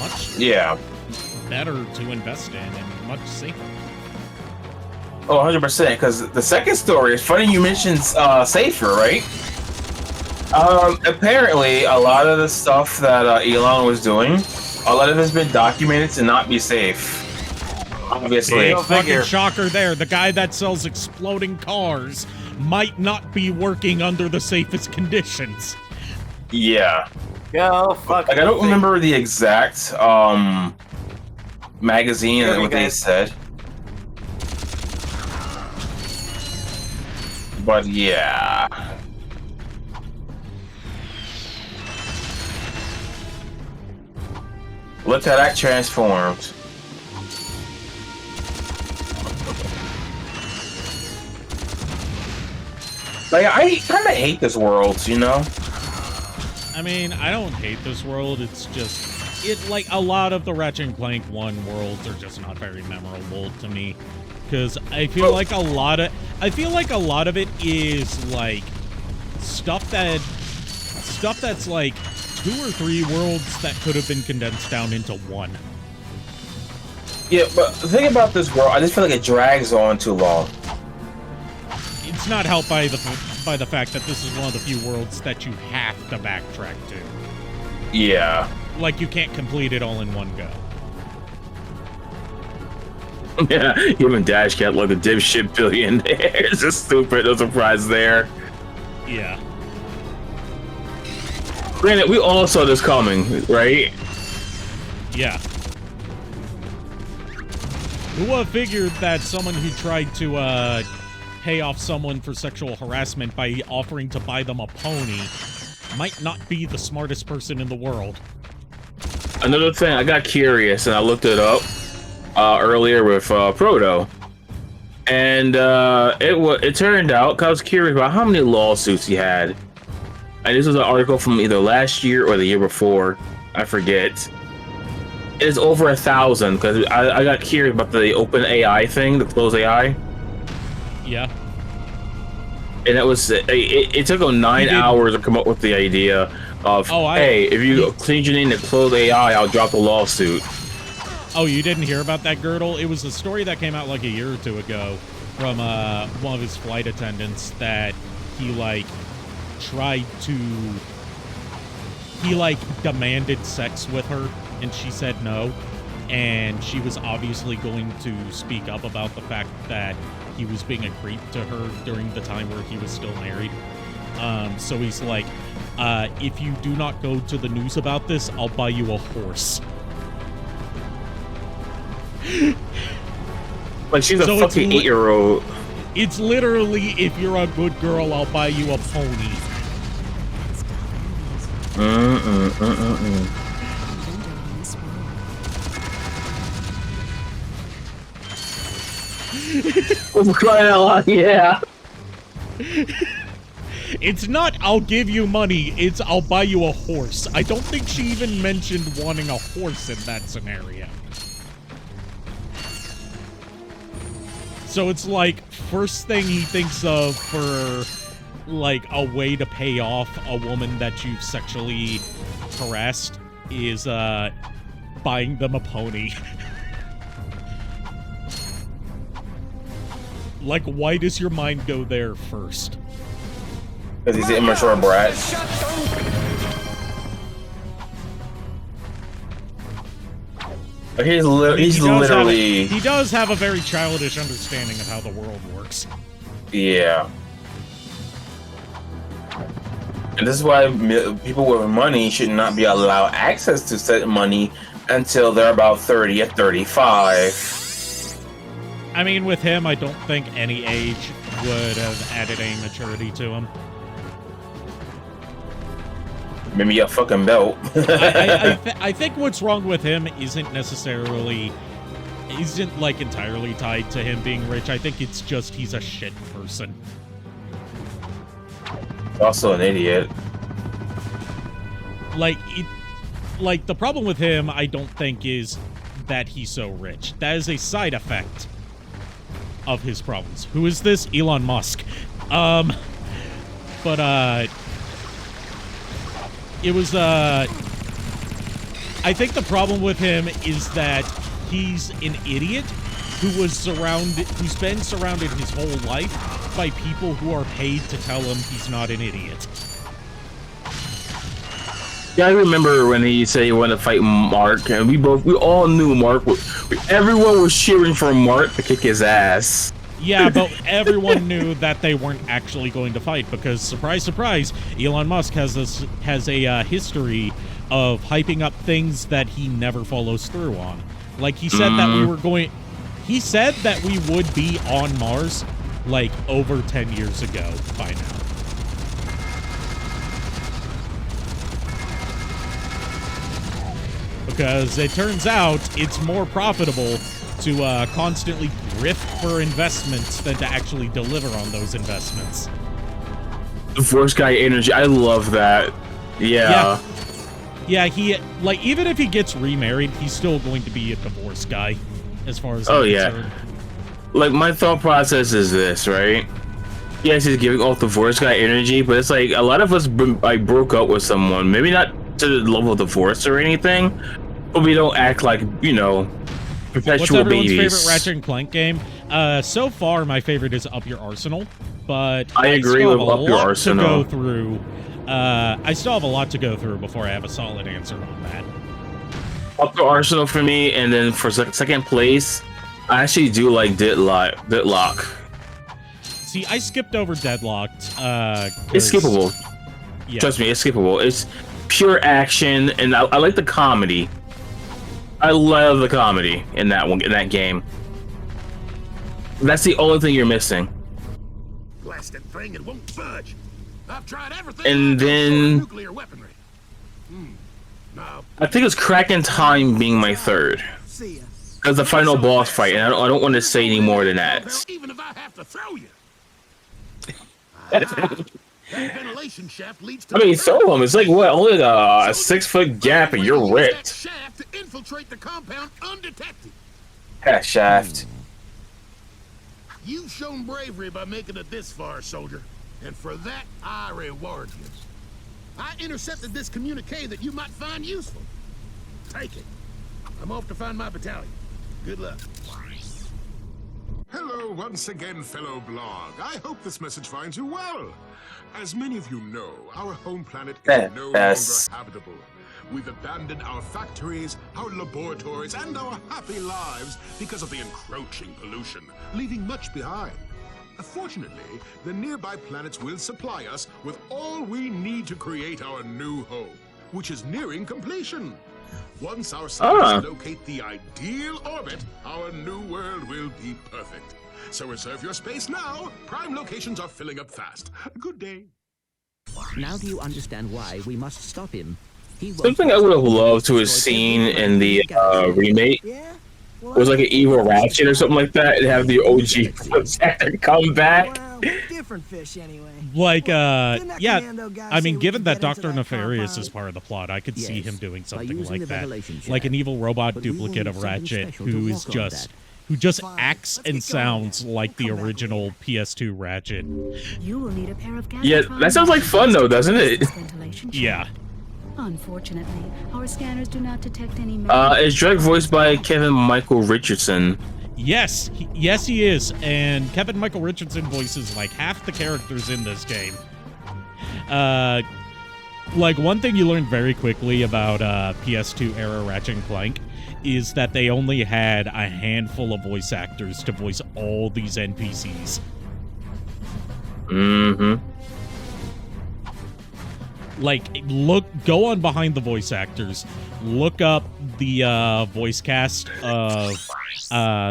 much better to invest in and much safer. Oh, 100%, because the second story is funny you mentioned safer, right? Apparently, a lot of the stuff that Elon was doing, a lot of it has been documented to not be safe. Obviously. Big fucking shocker there. The guy that sells exploding cars might not be working under the safest conditions. Yeah. Go fuck. Like, I don't remember the exact magazine and what they said. But yeah. Look how that transformed. Like, I kind of hate this world, you know? I mean, I don't hate this world. It's just, like, a lot of the Ratchet and Clank 1 worlds are just not very memorable to me. Because I feel like a lot of it is, like, stuff that stuff that's like 2 or 3 worlds that could have been condensed down into one. Yeah, but the thing about this world, I just feel like it drags on too long. It's not helped by the fact that this is one of the few worlds that you have to backtrack to. Yeah. Like, you can't complete it all in one go. Yeah, him and Dash Cat like a dipshit billionaire. It's just stupid. No surprise there. Yeah. Granted, we all saw this coming, right? Yeah. Who would have figured that someone who tried to pay off someone for sexual harassment by offering to buy them a pony might not be the smartest person in the world? Another thing, I got curious and I looked it up earlier with Proto, and it turned out, 'cause I was curious about how many lawsuits he had, and this was an article from either last year or the year before, I forget. It's over 1,000, because I got curious about the open AI thing, the closed AI. Yeah. And it took him 9 hours to come up with the idea of, hey, if you change your name to closed AI, I'll drop the lawsuit. Oh, you didn't hear about that, Girdle? It was a story that came out like a year or two ago from one of his flight attendants that he, like, demanded sex with her, and she said no. And she was obviously going to speak up about the fact that he was being a creep to her during the time where he was still married. So he's like, if you do not go to the news about this, I'll buy you a horse. Like, she's a fucking 8-year-old. It's literally, if you're a good girl, I'll buy you a pony. I'm crying out loud, yeah. It's not, I'll give you money, it's, I'll buy you a horse. I don't think she even mentioned wanting a horse in that scenario. So it's like, first thing he thinks of for, like, a way to pay off a woman that you've sexually harassed is, buying them a pony. Like, why does your mind go there first? Because he's an immature brat. He's literally... He does have a very childish understanding of how the world works. Yeah. And this is why people with money should not be allowed access to said money until they're about 30 or 35. I mean, with him, I don't think any age would have added any maturity to him. Maybe a fucking belt. I think what's wrong with him isn't like entirely tied to him being rich. I think it's just he's a shit person. Also an idiot. Like the problem with him, I don't think, is that he's so rich. That is a side effect of his problems. Who is this? Elon Musk. It was, I think the problem with him is that he's an idiot who's been surrounded his whole life by people who are paid to tell him he's not an idiot. Yeah, I remember when he said he wanted to fight Mark, and we all knew Mark everyone was cheering for Mark to kick his ass. Yeah, but everyone knew that they weren't actually going to fight because, surprise, surprise, Elon Musk has a history of hyping up things that he never follows through on. Like, he said that he said that we would be on Mars, like, over 10 years ago by now. Because it turns out it's more profitable to constantly grift for investments than to actually deliver on those investments. The Force Guy energy, I love that. Yeah. Yeah, he, like, even if he gets remarried, he's still going to be a divorce guy, as far as I'm concerned. Like, my thought process is this, right? yes, he's giving off the voice guy energy, but it's like a lot of us broke up with someone, maybe not to the level of divorce or anything, but we don't act like, you know, perpetual What's everyone's babies. favorite Ratchet and Clank game? So far, my favorite is Up Your Arsenal, but I agree still with have a Up Your lot Arsenal. to go through. I still have a lot to go through before I have a solid answer on that. Up Your Arsenal for me, and then for second place, I actually do like Deadlock. See, I skipped over Deadlocked. It's skippable. Yeah. Trust me, it's skippable. It's pure action, and I like the comedy. I love the comedy in that one, in that game. That's the only thing you're missing. Blasted thing, it won't budge. I've tried everything. And then Nuclear weaponry. No. I think it's Kraken Time being my third. As the final boss fight, and I don't want to say any more than that. Even if I have to throw you. That ventilation shaft leads to I mean, throw him. It's like what? Only a 6-foot gap, and you're ripped. shaft to infiltrate the compound undetected. That shaft. You've shown bravery by making it this far, soldier, and for that I reward you. I intercepted this communique that you might find useful. Take it. I'm off to find my battalion. Good luck. Hello once again, fellow blog. I hope this message finds you well. As many of you know, our home planet is no longer habitable. We've abandoned our factories, our laboratories, and our happy lives because of the encroaching pollution, leaving much behind. Fortunately, the nearby planets will supply us with all we need to create our new home, which is nearing completion. Once our scientists locate the ideal orbit, our new world will be perfect. So reserve your space now. Prime locations are filling up fast. Good day. Now do you understand why we must stop him? Something I would have loved to have seen in the remake was like an evil Ratchet or something like that, and have the OG actor come back. Different fish anyway. Like, yeah, I mean, given that Dr. Nefarious is part of the plot, I could see him doing something like that. Like an evil robot duplicate of Ratchet who just acts and sounds like the original PS2 Ratchet. You will need a pair of Yeah, that sounds like fun though, doesn't it? Yeah. Unfortunately, our scanners do not detect any. Is Drake voiced by Kevin Michael Richardson? Yes, yes he is, and Kevin Michael Richardson voices like half the characters in this game. Like one thing you learn very quickly about PS2 era Ratchet and Clank is that they only had a handful of voice actors to voice all these NPCs. Mm-hmm. Like, go on Behind the Voice Actors, look up the voice cast of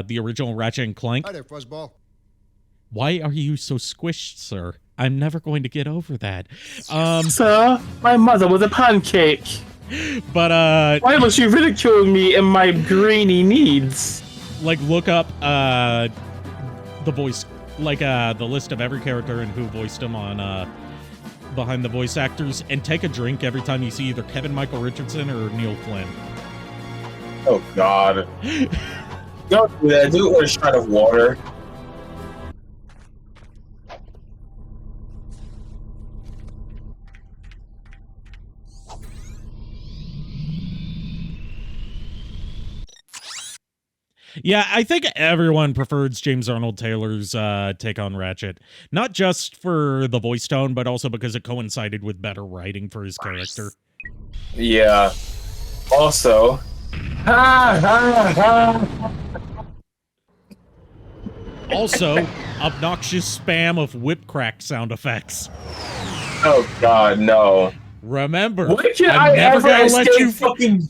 the original Ratchet and Clank. Hi there, Fuzzball. Why are you so squished, sir? I'm never going to get over that. Sir, my mother was a pancake. But why was she ridiculing me and my brainy needs? Like, look up the voice, like the list of every character and who voiced them on Behind the Voice Actors, and take a drink every time you see either Kevin Michael Richardson or Neil Flynn. Oh God! Don't do that. Do it with a shot of water. Yeah, I think everyone prefers James Arnold Taylor's take on Ratchet. Not just for the voice tone, but also because it coincided with better writing for his character. Yeah. Also... Also, obnoxious spam of whip crack sound effects. Oh God, no. Remember, I'm never gonna let you fucking...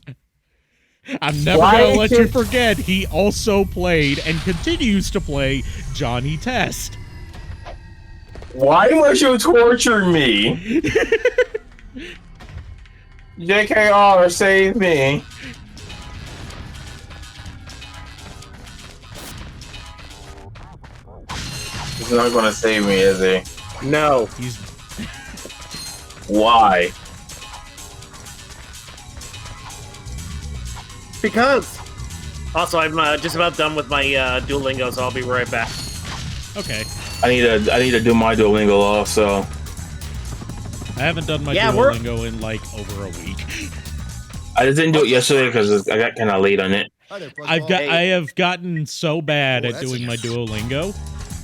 I'm never gonna let you forget he also played and continues to play Johnny Test. Why must you torture me? JKR, save me. He's not gonna save me, is he? No. He's... Why? Because. Also, I'm just about done with my Duolingo, so I'll be right back. Okay. I need to do my Duolingo also. I haven't done my Duolingo in like over a week. I just didn't do it yesterday because I got kind of late on it. I have gotten so bad at doing my Duolingo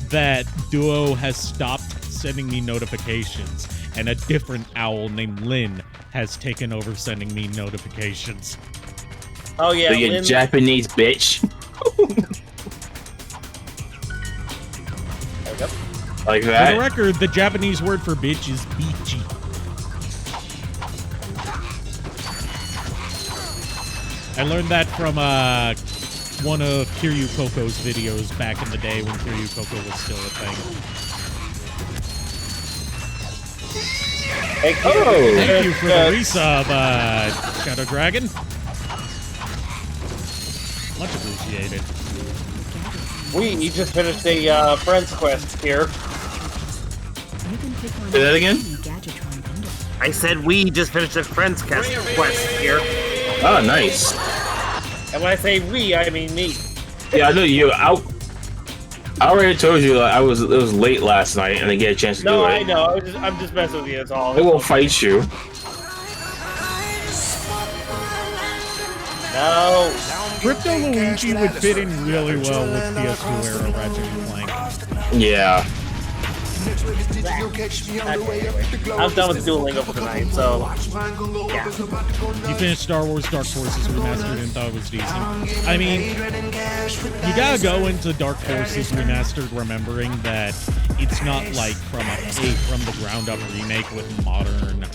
that Duo has stopped sending me notifications, and a different owl named Lynn has taken over sending me notifications. Oh yeah, so you Lynn... Japanese bitch. Like that. For the record, the Japanese word for bitch is bichi. I learned that from one of Kiryu Koko's videos back in the day when Kiryu Koko was still a thing. Thank you, Thank you for the resub, Shadow Dragon. Much appreciated. We just finished a Friends quest here. Say that again? I said we just finished a Friends quest here. Oh, nice. And when I say we, I mean me. Yeah, I know you. I already told you it was late last night, and I get a chance to do it. No, I know. I'm just messing with you. That's all. I won't fight you. No. Crypto Luigi would fit in really well with PS2 era Ratchet and Clank. Yeah. I'm done with Duolingo for tonight, so yeah. You finished Star Wars Dark Forces Remastered and thought it was decent. I mean, you gotta go into Dark Forces Remastered remembering that it's not like from the ground up remake with modern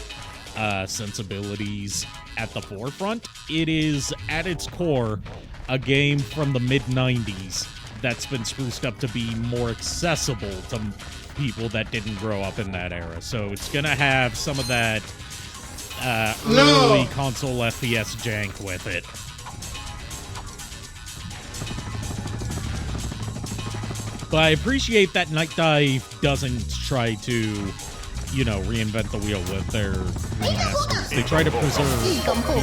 sensibilities at the forefront. It is at its core a game from the mid-90s that's been spruced up to be more accessible to people that didn't grow up in that era. So it's gonna have some of that early console FPS jank with it. But I appreciate that Night Dive doesn't try to, you know, reinvent the wheel with their remasters. They try to preserve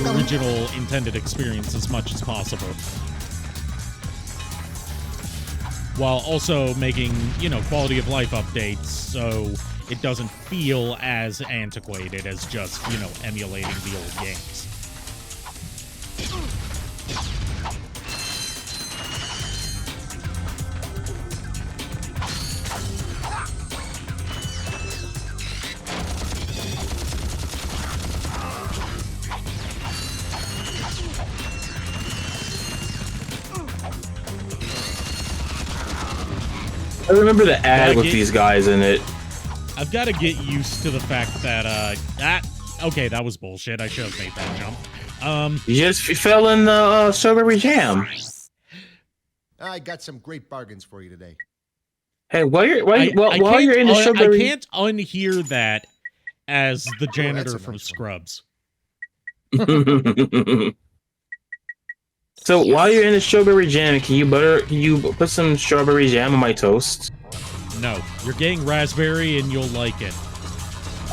the original intended experience as much as possible, while also making, you know, quality of life updates so it doesn't feel as antiquated as just, you know, emulating the old games. I remember the ad with these guys in it. I've got to get used to the fact that, okay, that was bullshit. I should have made that jump. You just fell in the strawberry jam. I got some great bargains for you today. Hey, while you're in the strawberry... I can't unhear that as the janitor from Scrubs. So while you're in the strawberry jam, can you put some strawberry jam on my toast? No, you're getting raspberry and you'll like it.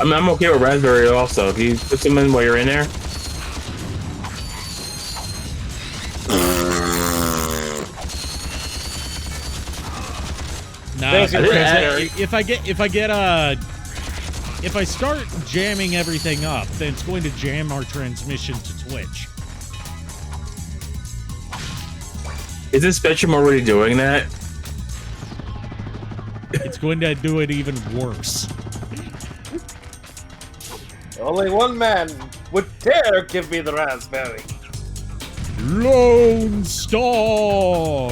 I mean, I'm okay with raspberry also. Can you put some in while you're in there? Nah, if I start jamming everything up, then it's going to jam our transmission to Twitch. Isn't Spectrum already doing that? It's going to do it even worse. Only one man would dare give me the raspberry. Lone Star!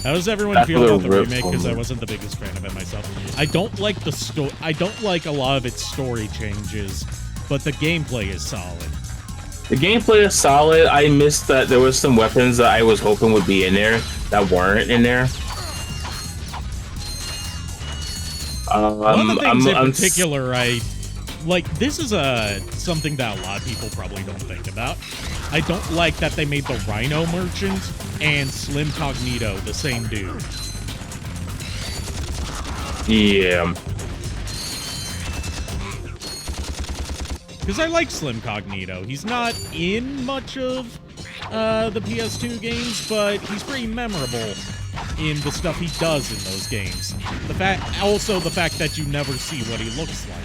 How does everyone feel about the remake? Because I wasn't the biggest fan of it myself. I don't like the I don't like a lot of its story changes, but the gameplay is solid. The gameplay is solid. I missed that there was some weapons that I was hoping would be in there that weren't in there. One of the things in particular, this is something that a lot of people probably don't think about. I don't like that they made the Rhino Merchant and Slim Cognito the same dude. Yeah. Because I like Slim Cognito. He's not in much of the PS2 games, but he's pretty memorable in the stuff he does in those games. Also the fact that you never see what he looks like.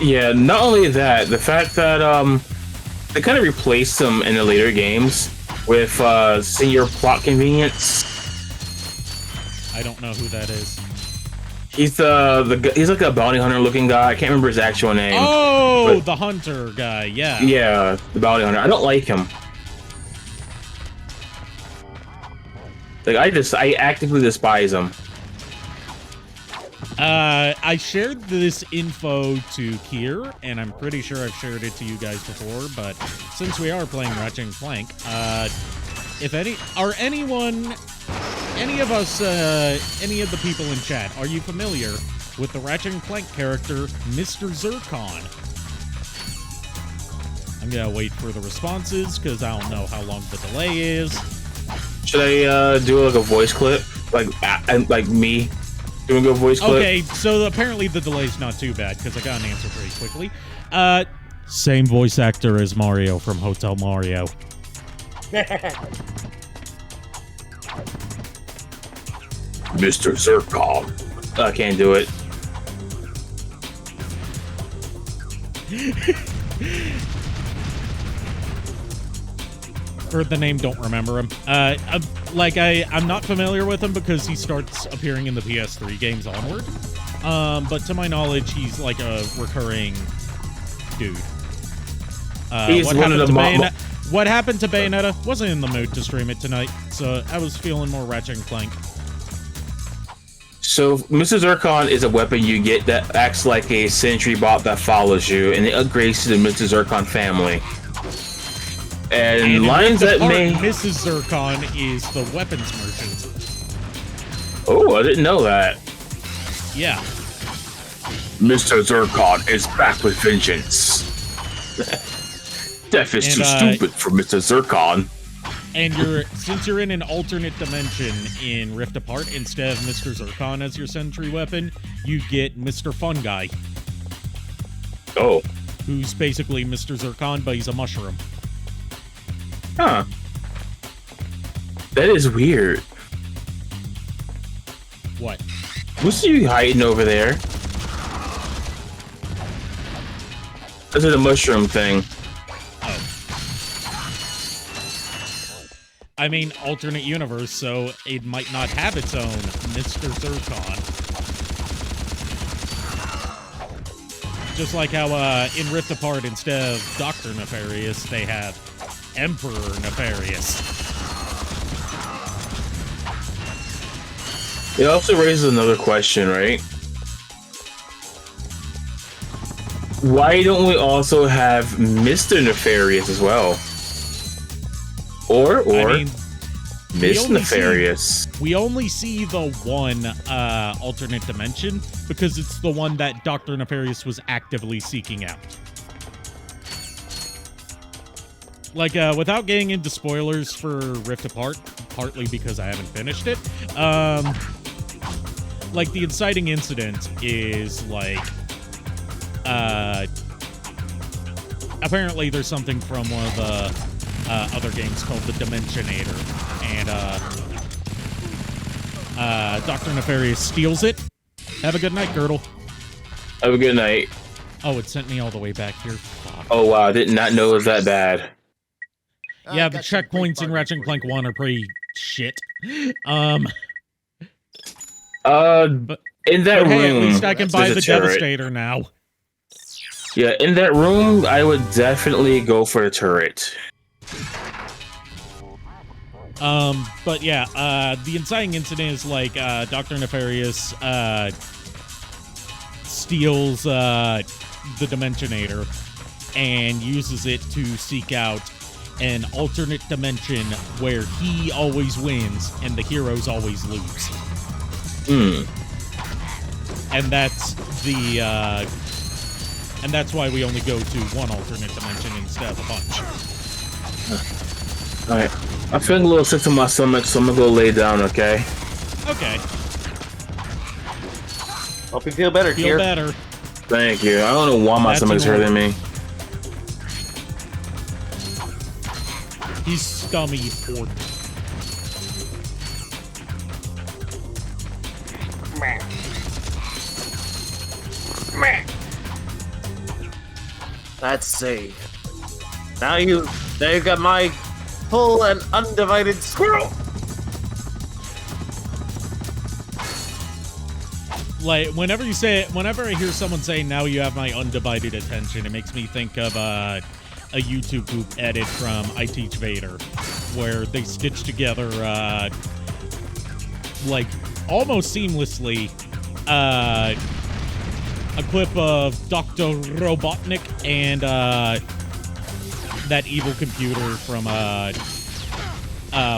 Yeah, not only that, the fact that they kind of replaced him in the later games with Senior Plot Convenience. I don't know who that is. He's he's like a bounty hunter looking guy. I can't remember his actual name. Oh, the hunter guy, yeah. Yeah, the bounty hunter. I don't like him. Like I actively despise him. I shared this info to Kier, and I'm pretty sure I've shared it to you guys before, but since we are playing Ratchet and Clank, if any of us, any of the people in chat, are you familiar with the Ratchet and Clank character, Mr. Zircon? I'm gonna wait for the responses, because I don't know how long the delay is. Should I do like a voice clip? Like me doing a voice clip? Okay, so apparently the delay's not too bad, because I got an answer pretty quickly. Same voice actor as Mario from Hotel Mario. Mr. Zircon. I can't do it. Heard the name, don't remember him. I'm not familiar with him because he starts appearing in the PS3 games onward. But to my knowledge, he's like a recurring dude. He's one of the What happened to Bayonetta? Wasn't in the mood to stream it tonight, so I was feeling more Ratchet and Clank. So, Mr. Zircon is a weapon you get that acts like a sentry bot that follows you, and it upgrades to the Mr. Zircon family. And lines that may... Mrs. Zircon is the weapons merchant. Oh, I didn't know that. Yeah. Mr. Zircon is back with vengeance. Death is too stupid for Mr. Zircon. And since you're in an alternate dimension in Rift Apart, instead of Mr. Zircon as your sentry weapon, you get Mr. Fun Guy. Oh. Who's basically Mr. Zircon, but he's a mushroom. Huh. That is weird. What? What's you hiding over there? This is a mushroom thing. I mean, alternate universe, so it might not have its own Mr. Zircon. Just like how in Rift Apart, instead of Dr. Nefarious, they have Emperor Nefarious. It also raises another question, right? Why don't we also have Mr. Nefarious as well? Or I mean, Miss Nefarious. We only see the one alternate dimension because it's the one that Dr. Nefarious was actively seeking out. Like, without getting into spoilers for Rift Apart, partly because I haven't finished it, like, the inciting incident is, like, apparently there's something from one of the other games called the Dimensionator, and Dr. Nefarious steals it. Have a good night, Girdle. Have a good night. Oh, it sent me all the way back here. Fuck. Oh wow, I did not know it was that bad. Yeah, the checkpoints in Ratchet and Clank 1 are pretty shit. But in that room, hey, at least I can buy the Devastator now. Yeah, in that room, I would definitely go for the turret. But yeah, the inciting incident is like, Dr. Nefarious, steals, the Dimensionator and uses it to seek out an alternate dimension where he always wins and the heroes always lose. And that's the, and that's why we only go to one alternate dimension instead of a bunch. Alright. I'm feeling a little sick to my stomach, so I'm gonna go lay down, okay? Okay. Hope you feel better, Feel better. Thank you. I don't know why my stomach's hurting me. He's stomach for. Let's see. Now you got my full and undivided squirrel. Like, whenever I hear someone say, "Now you have my undivided attention," it makes me think of a YouTube poop edit from I Teach Vader, where they stitch together, like, almost seamlessly, a clip of Dr. Robotnik and that evil computer from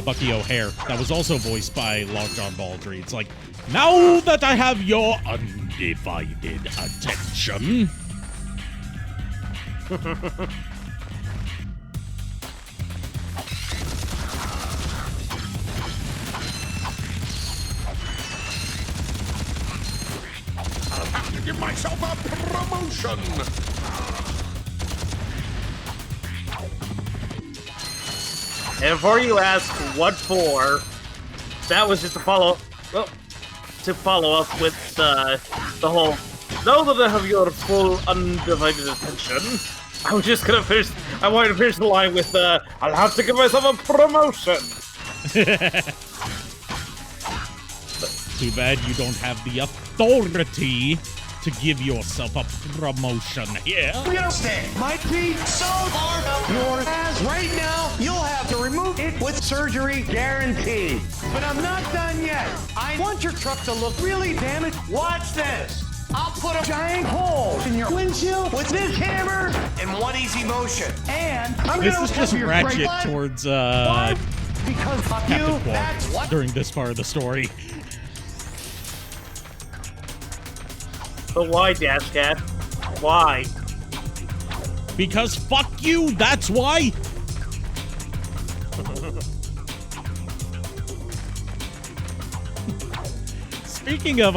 Bucky O'Hare that was also voiced by Long John Baldry. It's like, now that I have your undivided attention. I'll have to give myself a promotion. And before you ask what for, that was just to follow up with the whole, now that I have your full undivided attention, I was just gonna finish, I wanted to finish the line with, I'll have to give myself a promotion. Too bad you don't have the authority to give yourself a promotion here. We understand. My feet so far up your ass right now, you'll have to remove it with surgery guaranteed. But I'm not done yet. I want your truck to look really damaged. Watch this. I'll put a giant hole in your windshield with this hammer in one easy motion. And I'm This gonna is just your Ratchet brake light. towards Because fuck you, Captain that's Quark what. during this part of the story. But why, Dash Cat? Why? Because fuck you, that's why! Speaking of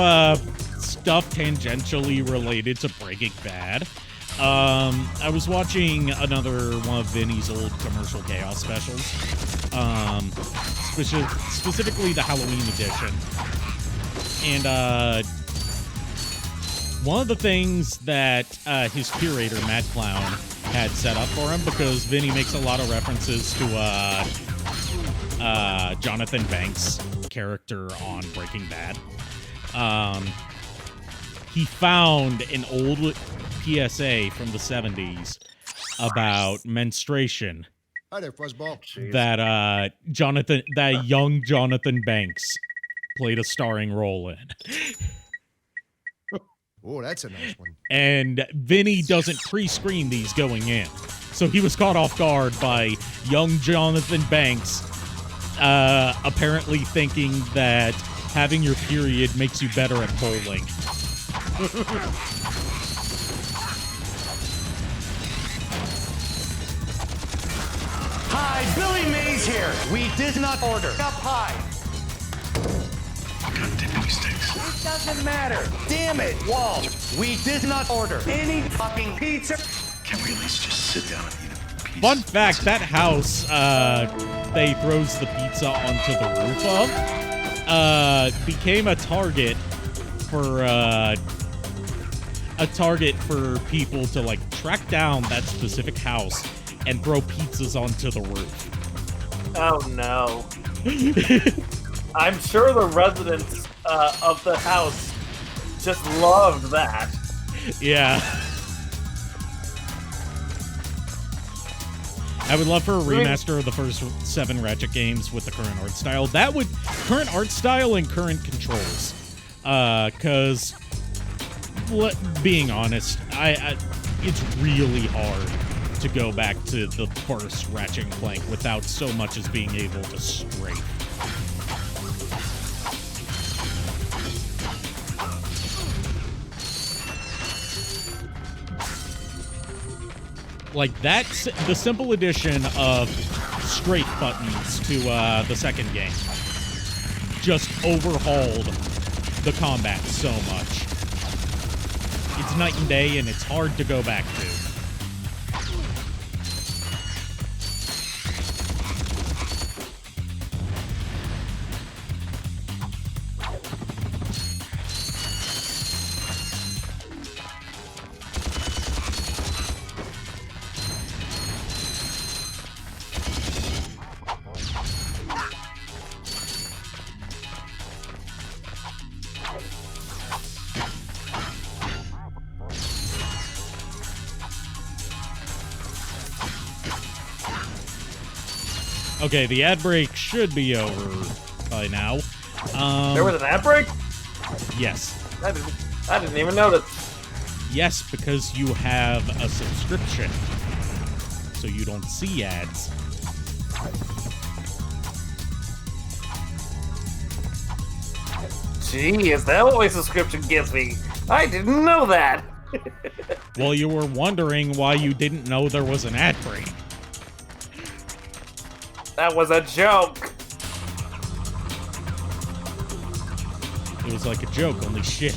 stuff tangentially related to Breaking Bad, I was watching another one of Vinny's old commercial chaos specials, specifically the Halloween edition, and one of the things that his curator, Matt Clown, had set up for him, because Vinny makes a lot of references to Jonathan Banks' character on Breaking Bad. He found an old PSA from the 70s about menstruation. Hi there, Fuzzball. That young Jonathan Banks played a starring role in. Oh, that's a nice one. And Vinny doesn't pre-screen these going in. So he was caught off guard by young Jonathan Banks apparently thinking that having your period makes you better at bowling. Hi, Billy Mays here. We did not order up high. It doesn't matter. Damn it, Walt. We did not order any fucking pizza. Can we at least just sit down and eat a piece? Fun fact, that house they throws the pizza onto the roof of became a target for people to like track down that specific house and throw pizzas onto the roof. Oh no. I'm sure the residents of the house just loved that. Yeah. I would love for a remaster of the first 7 Ratchet games with the current art style. Current art style and current controls. Cause being honest, it's really hard to go back to the first Ratchet and Clank without so much as being able to strafe. Like, that's the simple addition of strafe buttons to the second game. Just overhauled the combat so much. It's night and day, and it's hard to go back to. Okay, the ad break should be over by now. There was an ad break? Yes. I didn't even notice. Yes, because you have a subscription, so you don't see ads. Gee, is that what my subscription gives me? I didn't know that. Well, you were wondering why you didn't know there was an ad break. That was a joke. It was like a joke, only shit.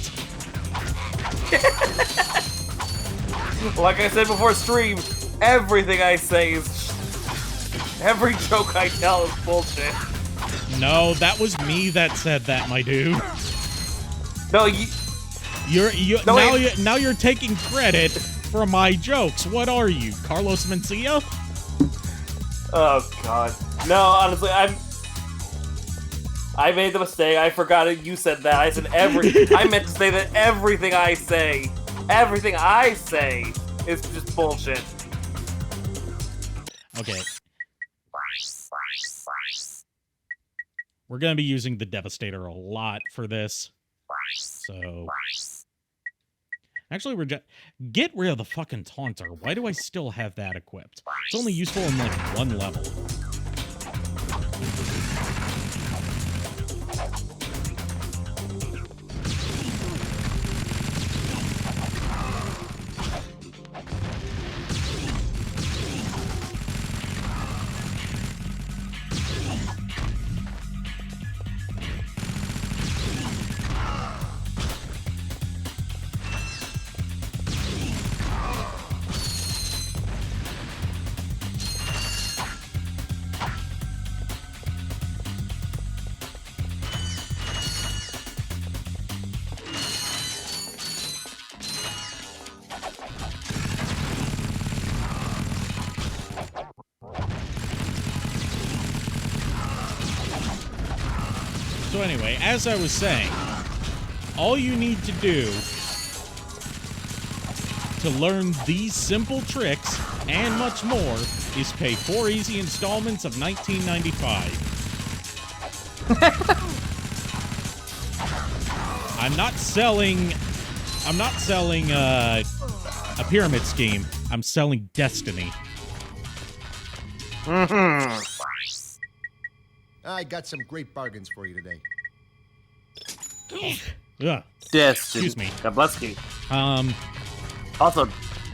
Like I said before stream, everything I say is... Every joke I tell is bullshit. No, that was me that said that, my dude. No, now you're taking credit for my jokes. What are you, Carlos Mencia? Oh god. No, honestly, I made the mistake. I forgot it. You said that. I said I meant to say that everything I say is just bullshit. Okay. We're gonna be using the Devastator a lot for this. So actually, get rid of the fucking Taunter. Why do I still have that equipped? It's only useful in like one level. So anyway, as I was saying, all you need to do to learn these simple tricks and much more is pay 4 easy installments of $19.95. I'm not selling a pyramid scheme. I'm selling Destiny. I got some great bargains for you today. Yeah. Destiny. Excuse me. God bless you. Also,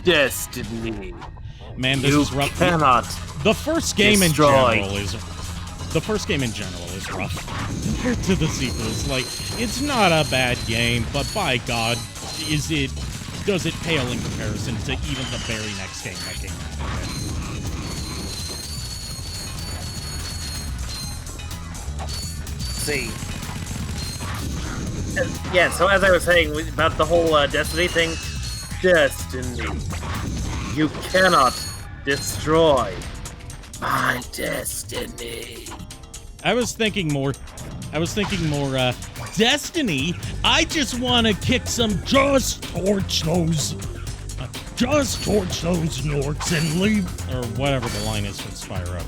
Destiny. Man, this is rough. Cannot. The first game destroy. in general is rough to the sequels. Like, it's not a bad game, but by God, does it pale in comparison to even the very next game that came out? See. Yeah, so as I was saying about the whole Destiny thing, Destiny. You cannot destroy my destiny. I was thinking more, Destiny, I just want to kick some, just torch those Norks and leave, or whatever the line is from Spyro.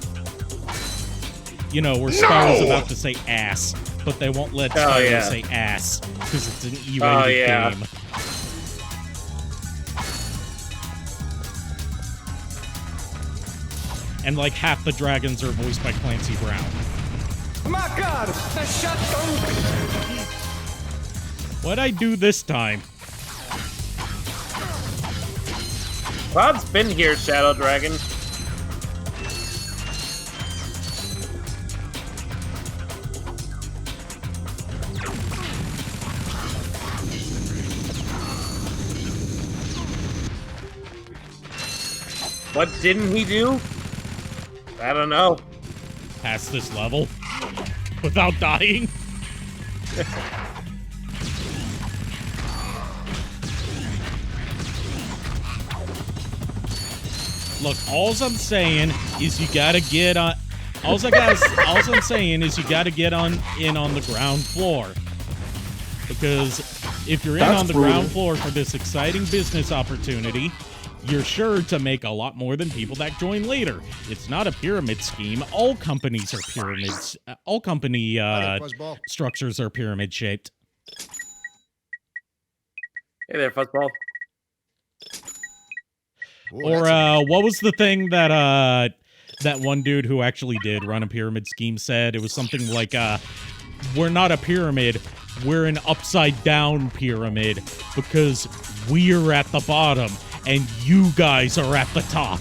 You know, where Spyro's about to say ass, but they won't let Spyro say ass, because it's an E-rated game. And like half the dragons are voiced by Clancy Brown. My God, the shotgun! What'd I do this time? Cloud's been here, Shadow Dragon. What didn't he do? I don't know. Pass this level without dying. Look, alls I'm saying is you gotta get on. Alls I'm saying is you gotta get in on the ground floor, because if you're in on the ground floor for this exciting business opportunity, you're sure to make a lot more than people that join later. It's not a pyramid scheme. All companies are pyramids. All company structures are pyramid shaped. Hey there, Fuzzball. Or what was the thing that that one dude who actually did run a pyramid scheme said? It was something like, we're not a pyramid, we're an upside down pyramid because we're at the bottom and you guys are at the top.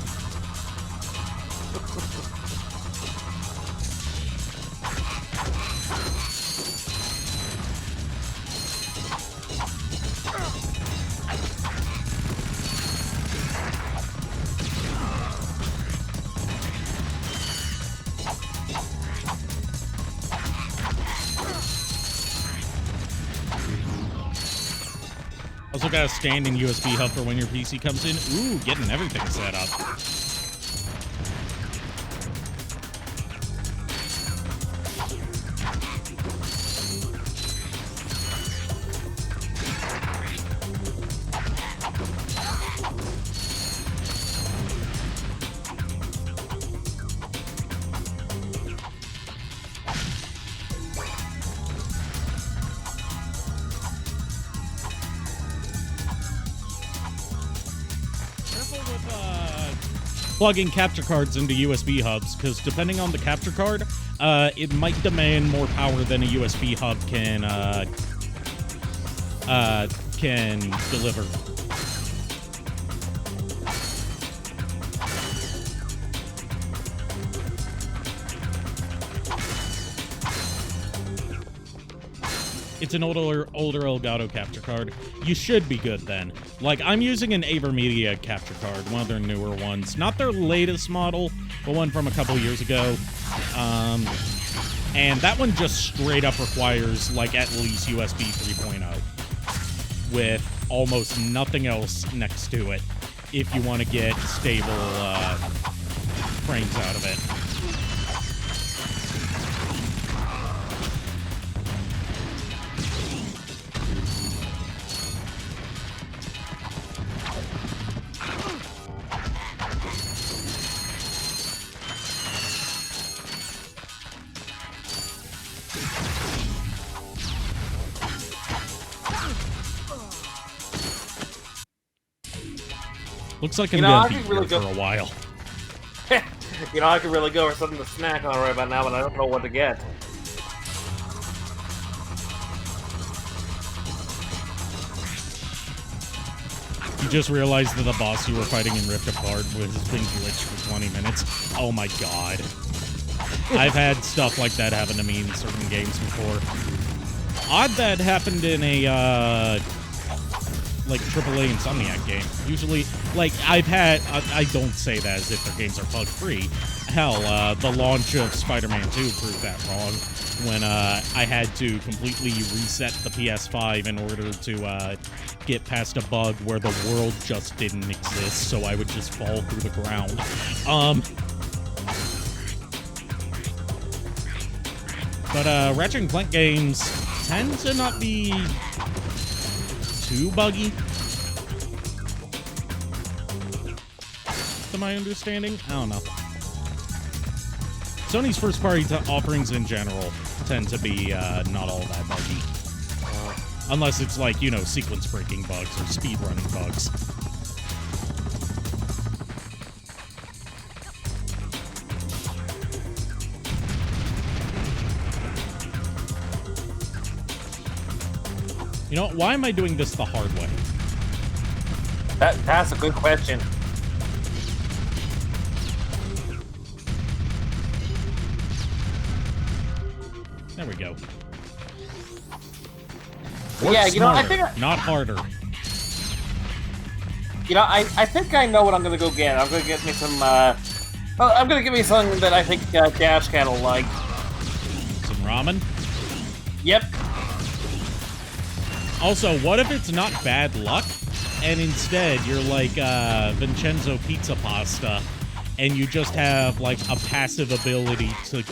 Also got a standing USB hub for when your PC comes in. Ooh, getting everything set up. Plugging capture cards into USB hubs, because depending on the capture card, it might demand more power than a USB hub can deliver. It's an older Elgato capture card. You should be good then. Like, I'm using an Avermedia capture card, one of their newer ones. Not their latest model, but one from a couple years ago. And that one just straight up requires, like, at least USB 3.0. With almost nothing else next to it, if you want to get stable frames out of it. Looks like I'm gonna be here for a while. You know, I could really go for something to snack on right about now, but I don't know what to get. You just realized that the boss you were fighting in Rift Apart was being glitched for 20 minutes. Oh my god. I've had stuff like that happen to me in certain games before. Odd that happened in a, like, AAA Insomniac game. Usually, like, I don't say that as if their games are bug-free. Hell, the launch of Spider-Man 2 proved that wrong, when I had to completely reset the PS5 in order to get past a bug where the world just didn't exist, so I would just fall through the ground. But Ratchet and Clank games tend to not be too buggy, to my understanding. I don't know. Sony's first-party offerings in general tend to be not all that buggy. Unless it's like, you know, sequence-breaking bugs or speedrunning bugs. You know, why am I doing this the hard way? That's a good question. There we go. Yeah, you know, I think not harder. You know, I think I know what I'm gonna go get. I'm gonna get me some, I'm gonna get me something that I think Dash Cat will like. Some ramen? Yep. Also, what if it's not bad luck, and instead you're like Vincenzo Pizza Pasta, and you just have like a passive ability to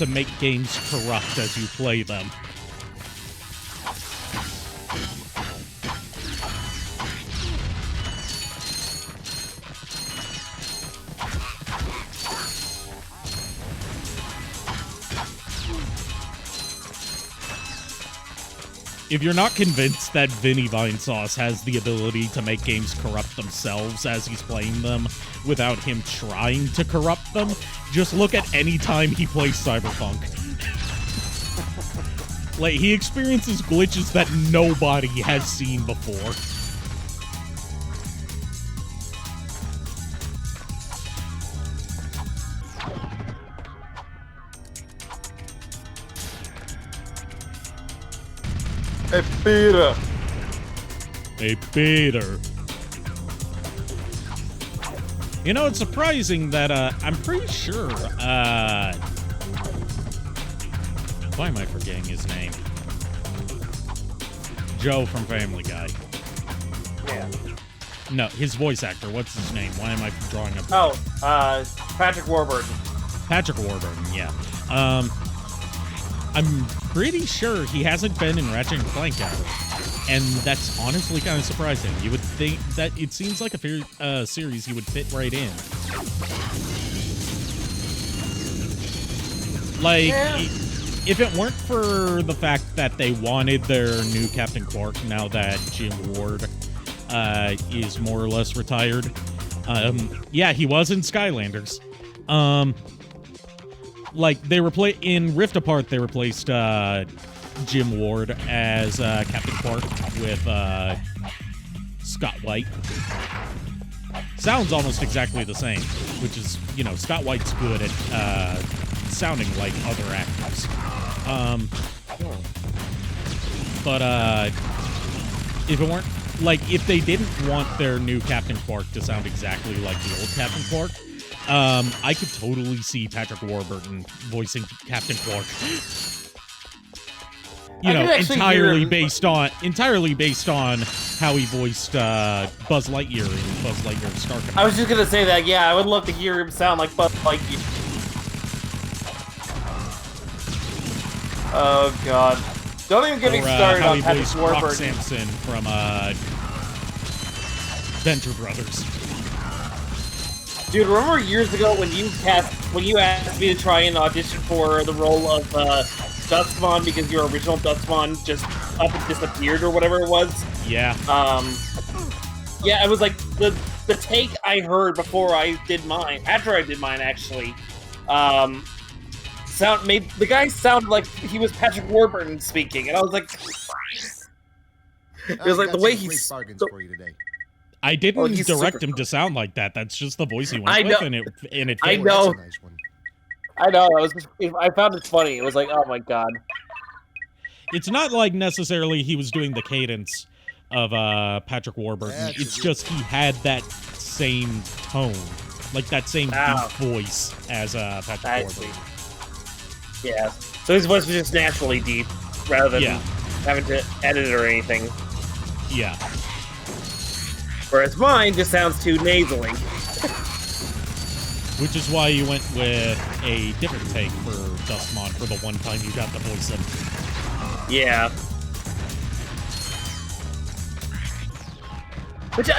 make games corrupt as you play them? If you're not convinced that Vinny Vine Sauce has the ability to make games corrupt themselves as he's playing them without him trying to corrupt them, just look at any time he plays Cyberpunk. Like, he experiences glitches that nobody has seen before. Hey, Peter. Hey, Peter. You know, it's surprising that, I'm pretty sure, why am I forgetting his name? Joe from Family Guy. Yeah. No, his voice actor. What's his name? Why am I drawing up? Oh, Patrick Warburton. Patrick Warburton, yeah. I'm pretty sure he hasn't been in Ratchet and Clank ever. And that's honestly kind of surprising. You would think that it seems like a series he would fit right in. Like, yeah. If it weren't for the fact that they wanted their new Captain Quark now that Jim Ward is more or less retired. Yeah, he was in Skylanders. Like, they in Rift Apart, they replaced Jim Ward as Captain Quark with Scott White. Sounds almost exactly the same, which is, you know, Scott White's good at sounding like other actors. But if it weren't, like, if they didn't want their new Captain Quark to sound exactly like the old Captain Quark, I could totally see Patrick Warburton voicing Captain Quark. You know, entirely based on how he voiced Buzz Lightyear in Buzz Lightyear Star Command. I was just gonna say that. Yeah, I would love to hear him sound like Buzz Lightyear. Oh God! Don't even get me started on Patrick Warburton. Rock Samson from Venture Brothers. Dude, remember years ago when you asked me to try and audition for the role of Dustmon because your original Dustmon just up and disappeared or whatever it was? Yeah. Yeah, it was like the take I heard before I did mine, after I did mine actually, made the guy sound like he was Patrick Warburton speaking, and I was like, it was like the way he. Bargains for you today. I didn't direct him to sound like that. That's just the voice he went with, and it. I know. I know. I found it funny. It was like, oh my God. It's not like necessarily he was doing the cadence of Patrick Warburton. It's just he had that same tone, like that same deep voice as Patrick Warburton. Yeah. So his voice was just naturally deep, rather than having to edit it or anything. Yeah. Whereas mine just sounds too nasally. Which is why you went with a different take for Dustmon for the one time you got the voice in. Yeah. Which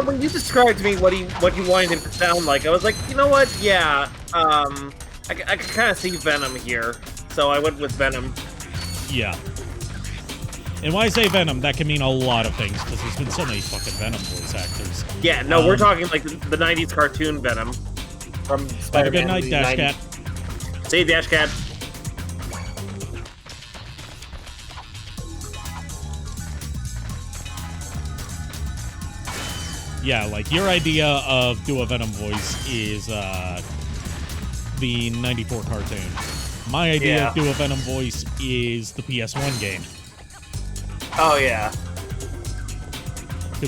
when you described to me what you wanted him to sound like, I was like, you know what? Yeah. I could kind of see Venom here, so I went with Venom. Yeah. And when I say Venom, that can mean a lot of things, because there's been so many fucking Venom voice actors. Yeah, no, we're talking like the 90s cartoon Venom from Spider-Man. Have a good night, Dash Cat. See you, Dash Cat. Yeah, like, your idea of do a Venom voice is the 94 cartoon. My idea of do a Venom voice is the PS1 game. Oh, yeah.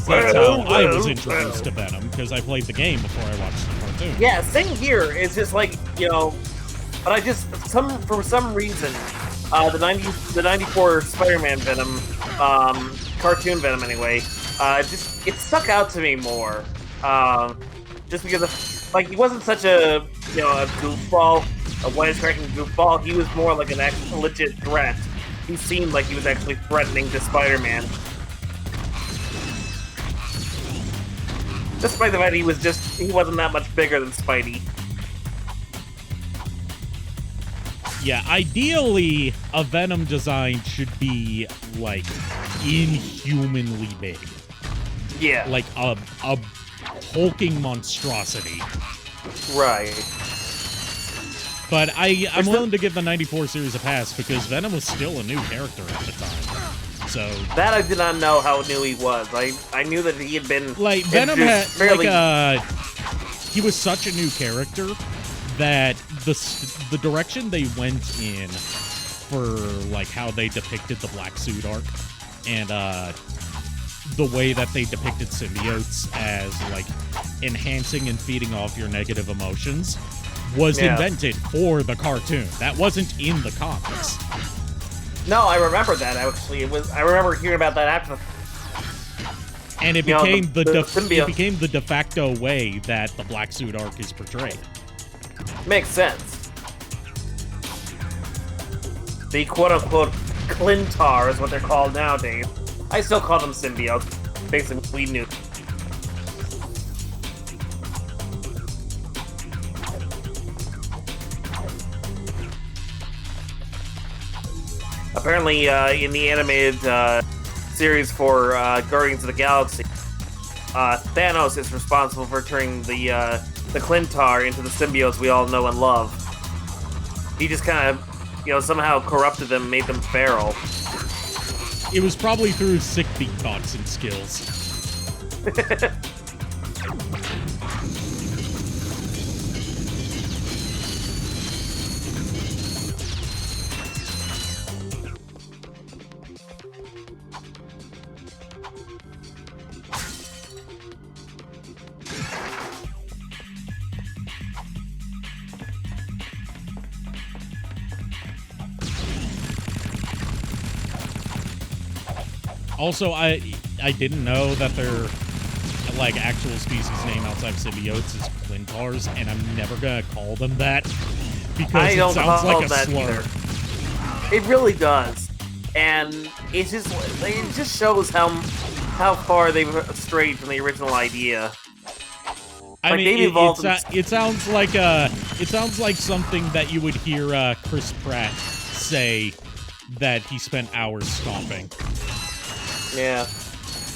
because that's how I was introduced to Venom, because I played the game before I watched the cartoon. Yeah, same here. It's just like, you know, but I just, for some reason, the 94 Spider-Man Venom, cartoon Venom anyway, it stuck out to me more. Just because of, like, he wasn't such a, you know, a goofball, a wisecracking goofball. He was more like an actual legit threat. He seemed like he was actually threatening to Spider-Man. Despite the fact he wasn't that much bigger than Spidey. Yeah, ideally, a Venom design should be, like, inhumanly big. Yeah. Like, a hulking monstrosity. Right. But I'm willing to give the 94 series a pass, because Venom was still a new character at the time. So that I did not know how new he was. I knew that he had been like Venom had fairly... he was such a new character that the direction they went in for like how they depicted the Black Suit arc and the way that they depicted symbiotes as like enhancing and feeding off your negative emotions was invented for the cartoon. That wasn't in the comics. No, I remember that actually. I remember hearing about that after. And it became it became the de facto way that the Black Suit arc is portrayed. Makes sense. The quote-unquote Clintar is what they're called nowadays. I still call them symbiotes. Basically, we knew. Apparently, in the animated series for Guardians of the Galaxy, Thanos is responsible for turning the Clintar into the symbiotes we all know and love. He just kind of, you know, somehow corrupted them, made them feral. It was probably through his sick beatbox and skills. Also, I didn't know that their like actual species name outside of symbiotes is Clintars, and I'm never gonna call them that because it sounds like a slur. Either. It really does, and it just shows how far they've strayed from the original idea. I mean, it sounds like something that you would hear Chris Pratt say that he spent hours stomping. Yeah.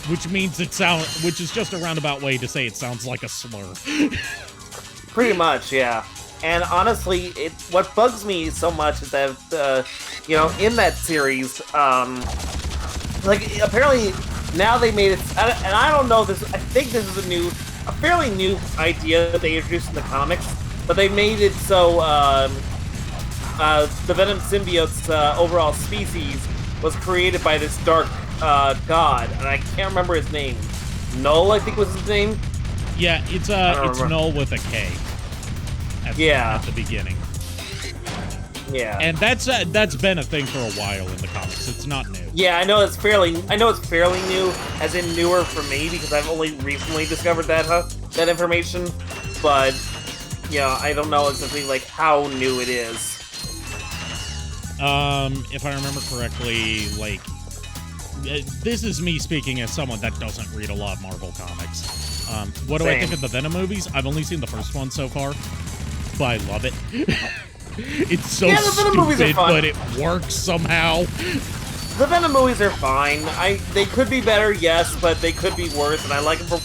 Which is just a roundabout way to say it sounds like a slur. Pretty much, yeah. And honestly, what bugs me so much is that, you know, in that series, like, apparently now they made it, and I don't know this, I think this is a fairly new idea that they introduced in the comics, but they made it so, the Venom symbiote's overall species was created by this dark god, and I can't remember his name. Null, I think was his name. Yeah, it's Null with a K. At the beginning. Yeah. And that's been a thing for a while in the comics. It's not new. Yeah, I know it's fairly new, as in newer for me because I've only recently discovered that information. But you know, I don't know exactly like how new it is. If I remember correctly, like. This is me speaking as someone that doesn't read a lot of Marvel comics. What do I think of the Venom movies? I've only seen the first one so far, but I love it. It's so stupid, but it works somehow. The Venom movies are fine. They could be better, yes, but they could be worse, and I like them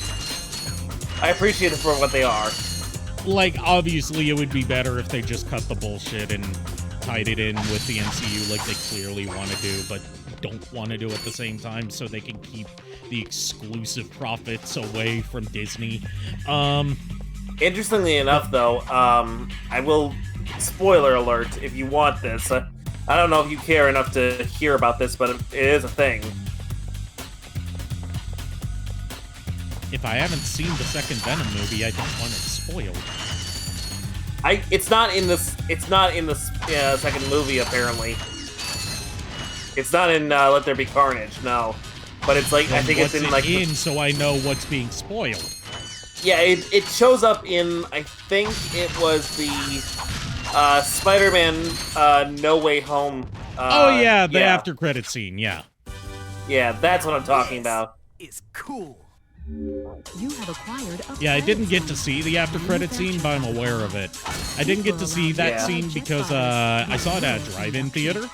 I appreciate them for what they are. Like, obviously, it would be better if they just cut the bullshit and tied it in with the MCU like they clearly want to do, but don't want to do at the same time so they can keep the exclusive profits away from Disney. Interestingly enough, though, I will, spoiler alert, if you want this, I don't know if you care enough to hear about this, but it is a thing. if I haven't seen the second Venom movie, I don't want it spoiled. It's not in this. It's not in the second movie apparently. It's not in Let There Be Carnage. No, but it's like I think it's in like so I know what's being spoiled. Yeah, it shows up in I think it was the Spider-Man No Way Home. Oh yeah, the after credit scene. Yeah. Yeah, that's what I'm talking about. It's cool. You have acquired a Yeah, I didn't get to see the after credit scene, but I'm aware of it. I didn't get to see that scene because I saw it at a drive-in theater.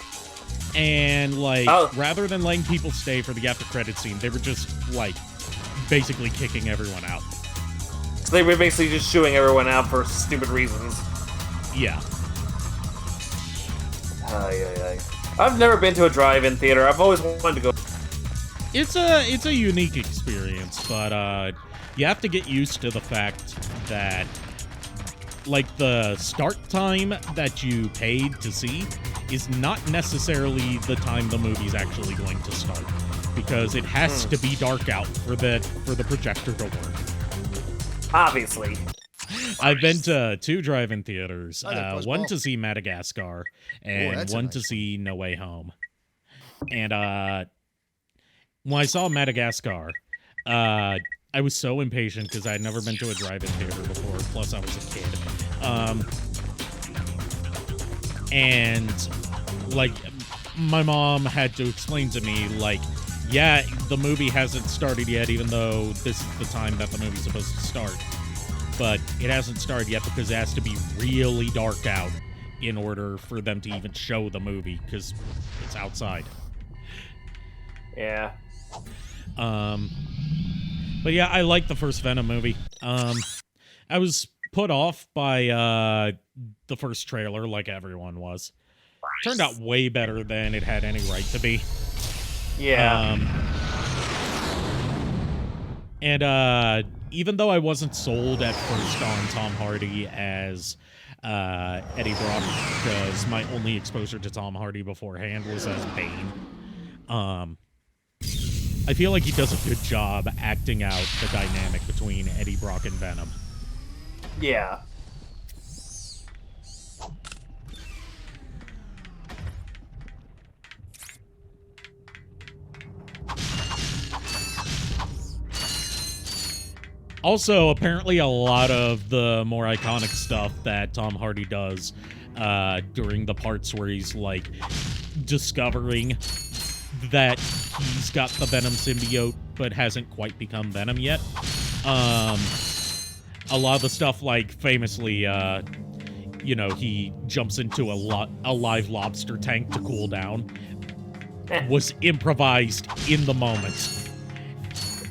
And, like, rather than letting people stay for the after credit scene, they were just, like, basically kicking everyone out. So they were basically just shooing everyone out for stupid reasons. Yeah. I've never been to a drive-in theater. I've always wanted to go. It's a unique experience, but you have to get used to the fact that, like, the start time that you paid to see is not necessarily the time the movie's actually going to start, because it has to be dark out for the projector to work. Obviously. I've been to 2 drive-in theaters, one to see Madagascar, and one to see No Way Home. And when I saw Madagascar, I was so impatient because I had never been to a drive-in theater before, plus I was a kid. And, like, my mom had to explain to me, like, yeah, the movie hasn't started yet, even though this is the time that the movie's supposed to start. But it hasn't started yet because it has to be really dark out in order for them to even show the movie, because it's outside. Yeah. But yeah, I like the first Venom movie. I was put off by the first trailer, like everyone was. Turned out way better than it had any right to be. Yeah. And even though I wasn't sold at first on Tom Hardy as Eddie Brock, because my only exposure to Tom Hardy beforehand was as Bane, I feel like he does a good job acting out the dynamic between Eddie Brock and Venom. Yeah. Also, apparently a lot of the more iconic stuff that Tom Hardy does during the parts where he's, like, discovering that he's got the Venom symbiote but hasn't quite become Venom yet. A lot of the stuff, like, famously, you know, he jumps into a live lobster tank to cool down, was improvised in the moment.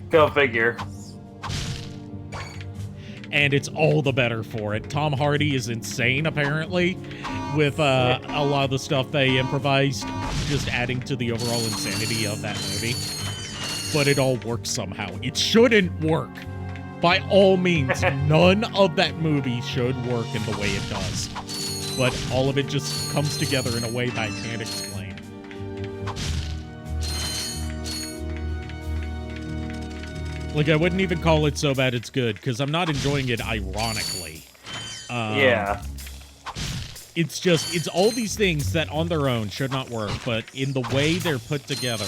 Go figure. And it's all the better for it. Tom Hardy is insane, apparently, with a lot of the stuff they improvised, just adding to the overall insanity of that movie. But it all works somehow. It shouldn't work. By all means, none of that movie should work in the way it does. But all of it just comes together in a way that I can't explain. Like, I wouldn't even call it so bad it's good, because I'm not enjoying it ironically. Yeah. It's all these things that on their own should not work, but in the way they're put together,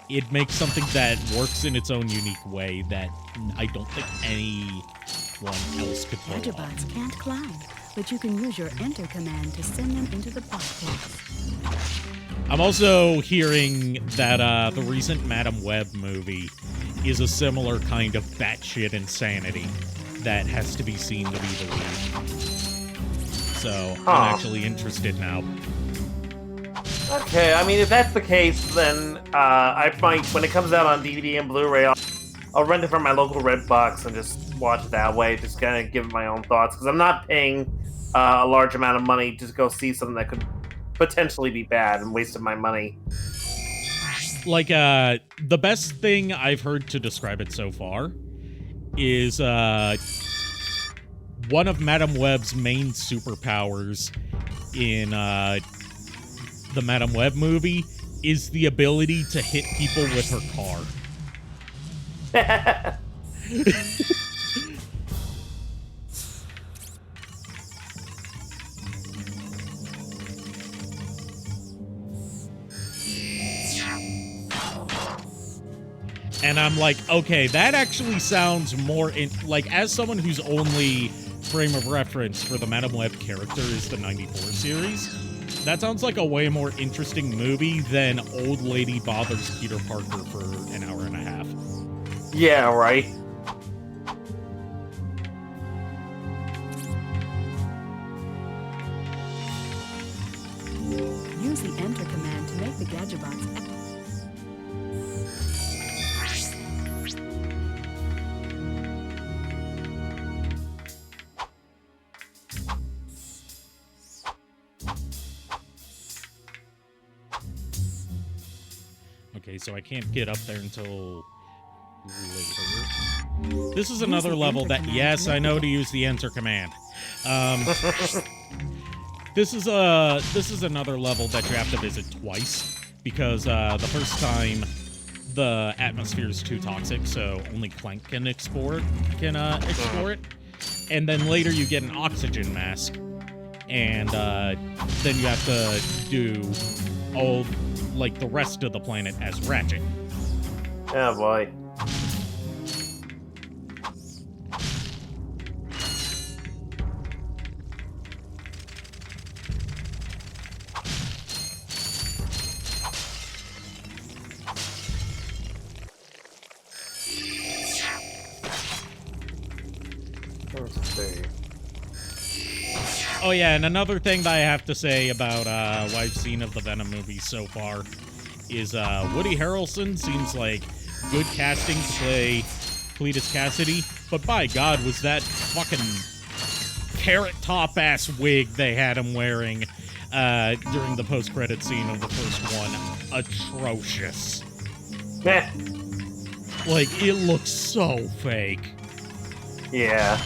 it makes something that works in its own unique way that I don't think anyone else could pull off. Megabots can't climb, but you can use your enter command to send them into the bot pits. I'm also hearing that the recent Madam Web movie is a similar kind of batshit insanity that has to be seen to be believed. So I'm actually interested now. Okay, I mean, if that's the case, then I might, when it comes out on DVD and Blu-ray, I'll rent it from my local Redbox and just watch it that way, just kind of give it my own thoughts, because I'm not paying a large amount of money to go see something that could potentially be bad and wasting my money. Like, the best thing I've heard to describe it so far is, one of Madam Web's main superpowers in, the Madam Web movie is the ability to hit people with her car. And I'm like, okay, that actually sounds more like, as someone whose only frame of reference for the Madam Web character is the 94 series, that sounds like a way more interesting movie than Old Lady Bothers Peter Parker for an hour and a half. Yeah, right. Use the enter command to make the gadget box. Okay, so I can't get up there until later. This is another level that, yes, I know to use the enter command. This is another level that you have to visit twice, because the first time the atmosphere is too toxic, so only Clank can explore it. And then later you get an oxygen mask, and then you have to do all, like, the rest of the planet as Ratchet. Oh boy. Let's see. Oh yeah, and another thing that I have to say about what I've seen of the Venom movies so far is Woody Harrelson seems like good casting to play Cletus Cassidy, but by God, was that fucking carrot top ass wig they had him wearing during the post-credit scene of the first one atrocious. Meh. Like, it looks so fake. Yeah.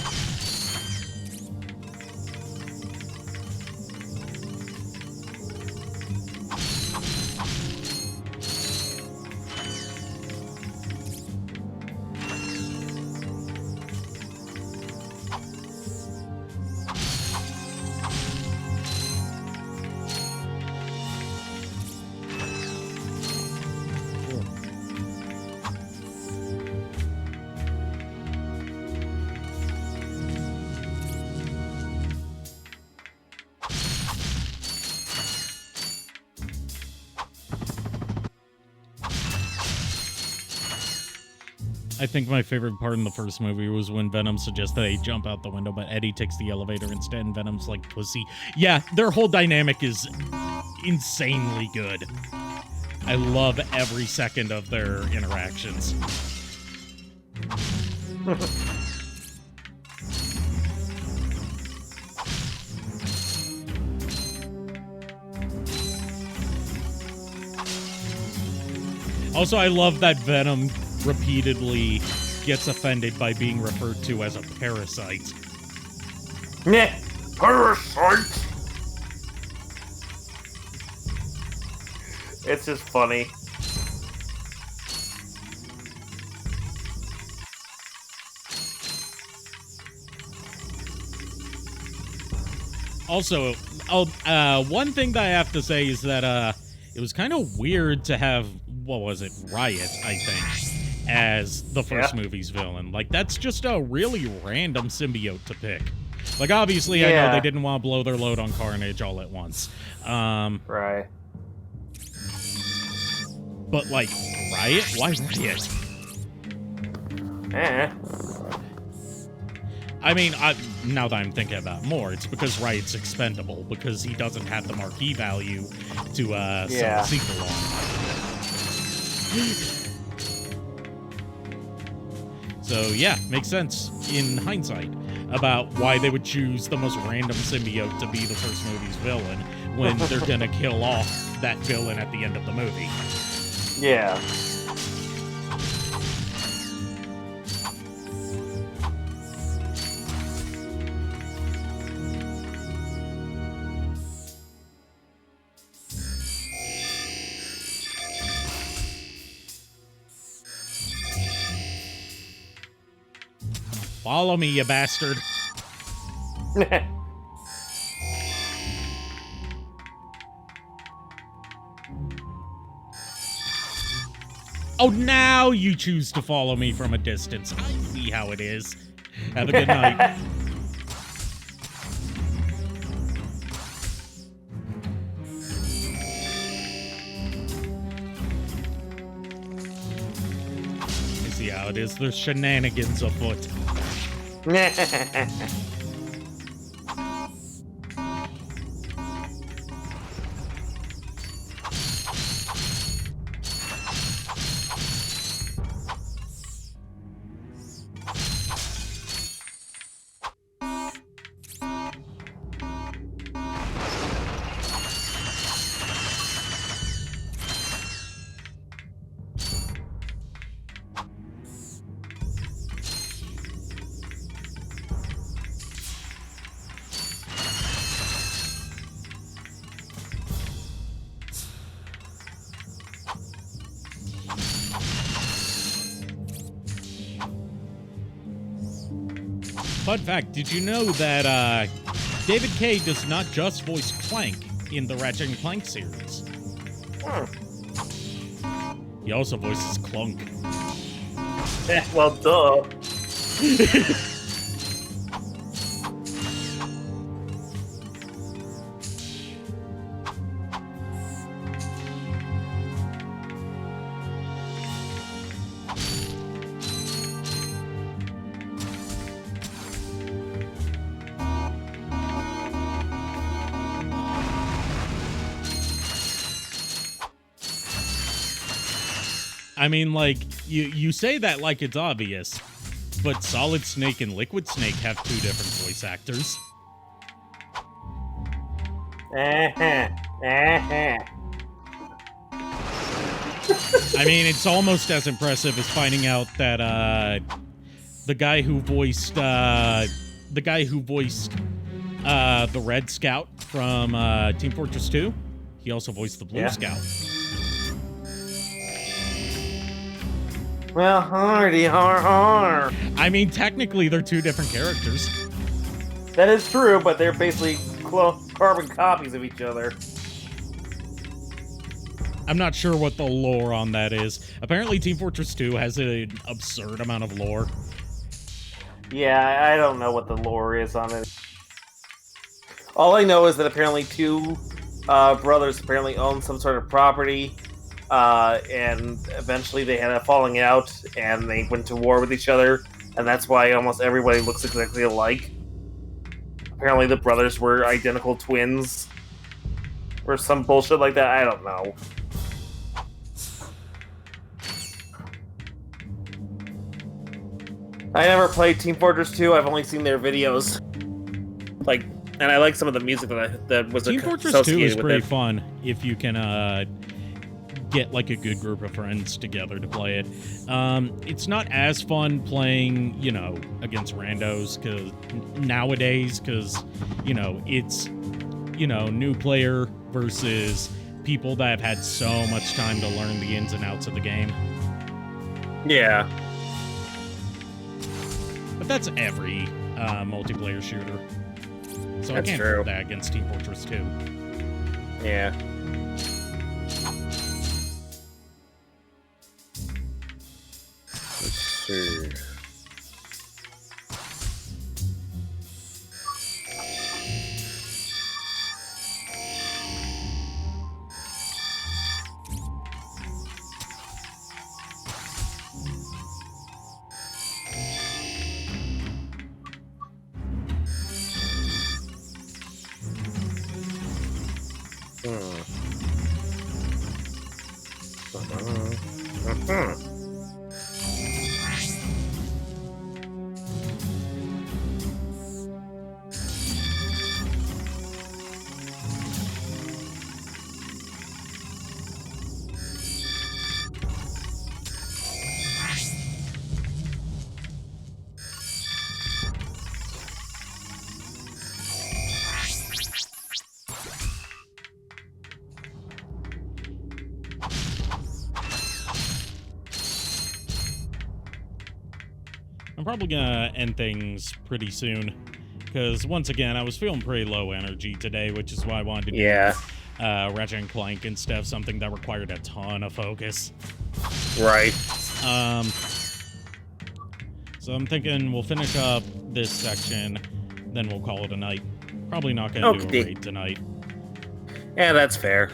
I think my favorite part in the first movie was when Venom suggests that they jump out the window, but Eddie takes the elevator instead, and Venom's like, pussy. Yeah, their whole dynamic is insanely good. I love every second of their interactions. Also, I love that Venom repeatedly gets offended by being referred to as a parasite. Meh. Parasite. It's just funny. Also, one thing that I have to say is that it was kind of weird to have, what was it, Riot, I think, as the first movie's villain. Like, that's just a really random symbiote to pick. Like, obviously, I know they didn't want to blow their load on Carnage all at once. Right. But, like, Riot? Why Riot? I mean, now that I'm thinking about it more, it's because Riot's expendable, because he doesn't have the marquee value to sell a sequel on. So, yeah, makes sense in hindsight about why they would choose the most random symbiote to be the first movie's villain when they're gonna kill off that villain at the end of the movie. Yeah. Follow me, you bastard. Oh, now you choose to follow me from a distance. I see how it is. Have a good night. I see how it is. There's shenanigans afoot. Fun fact, did you know that David Cage does not just voice Clank in the Ratchet and Clank series? He also voices Clunk. Well, duh. I mean, like, you say that like it's obvious, but Solid Snake and Liquid Snake have two different voice actors. I mean, it's almost as impressive as finding out that the guy who voiced the Red Scout from Team Fortress 2, he also voiced the Blue Scout. Well, hardy har. I mean, technically, they're two different characters. That is true, but they're basically carbon copies of each other. I'm not sure what the lore on that is. Apparently, Team Fortress 2 has an absurd amount of lore. Yeah, I don't know what the lore is on it. All I know is that apparently two brothers apparently own some sort of property, and eventually they had a falling out, and they went to war with each other, and that's why almost everybody looks exactly alike. Apparently the brothers were identical twins, or some bullshit like that, I don't know. I never played Team Fortress 2, I've only seen their videos. Like, and I like some of the music that was Team Fortress 2 is pretty fun if you can get like a good group of friends together to play it. It's not as fun playing, you know, against randos nowadays, because, you know, it's, you know, new player versus people that have had so much time to learn the ins and outs of the game. Yeah. But that's every multiplayer shooter. So That's I can't true. put that against Team Fortress 2. Yeah. Let's see. I'm probably gonna end things pretty soon. Because, once again, I was feeling pretty low energy today, which is why I wanted to do Ratchet and Clank instead of something that required a ton of focus. Right. So I'm thinking we'll finish up this section, then we'll call it a night. Probably not gonna do a raid tonight. Yeah, that's fair.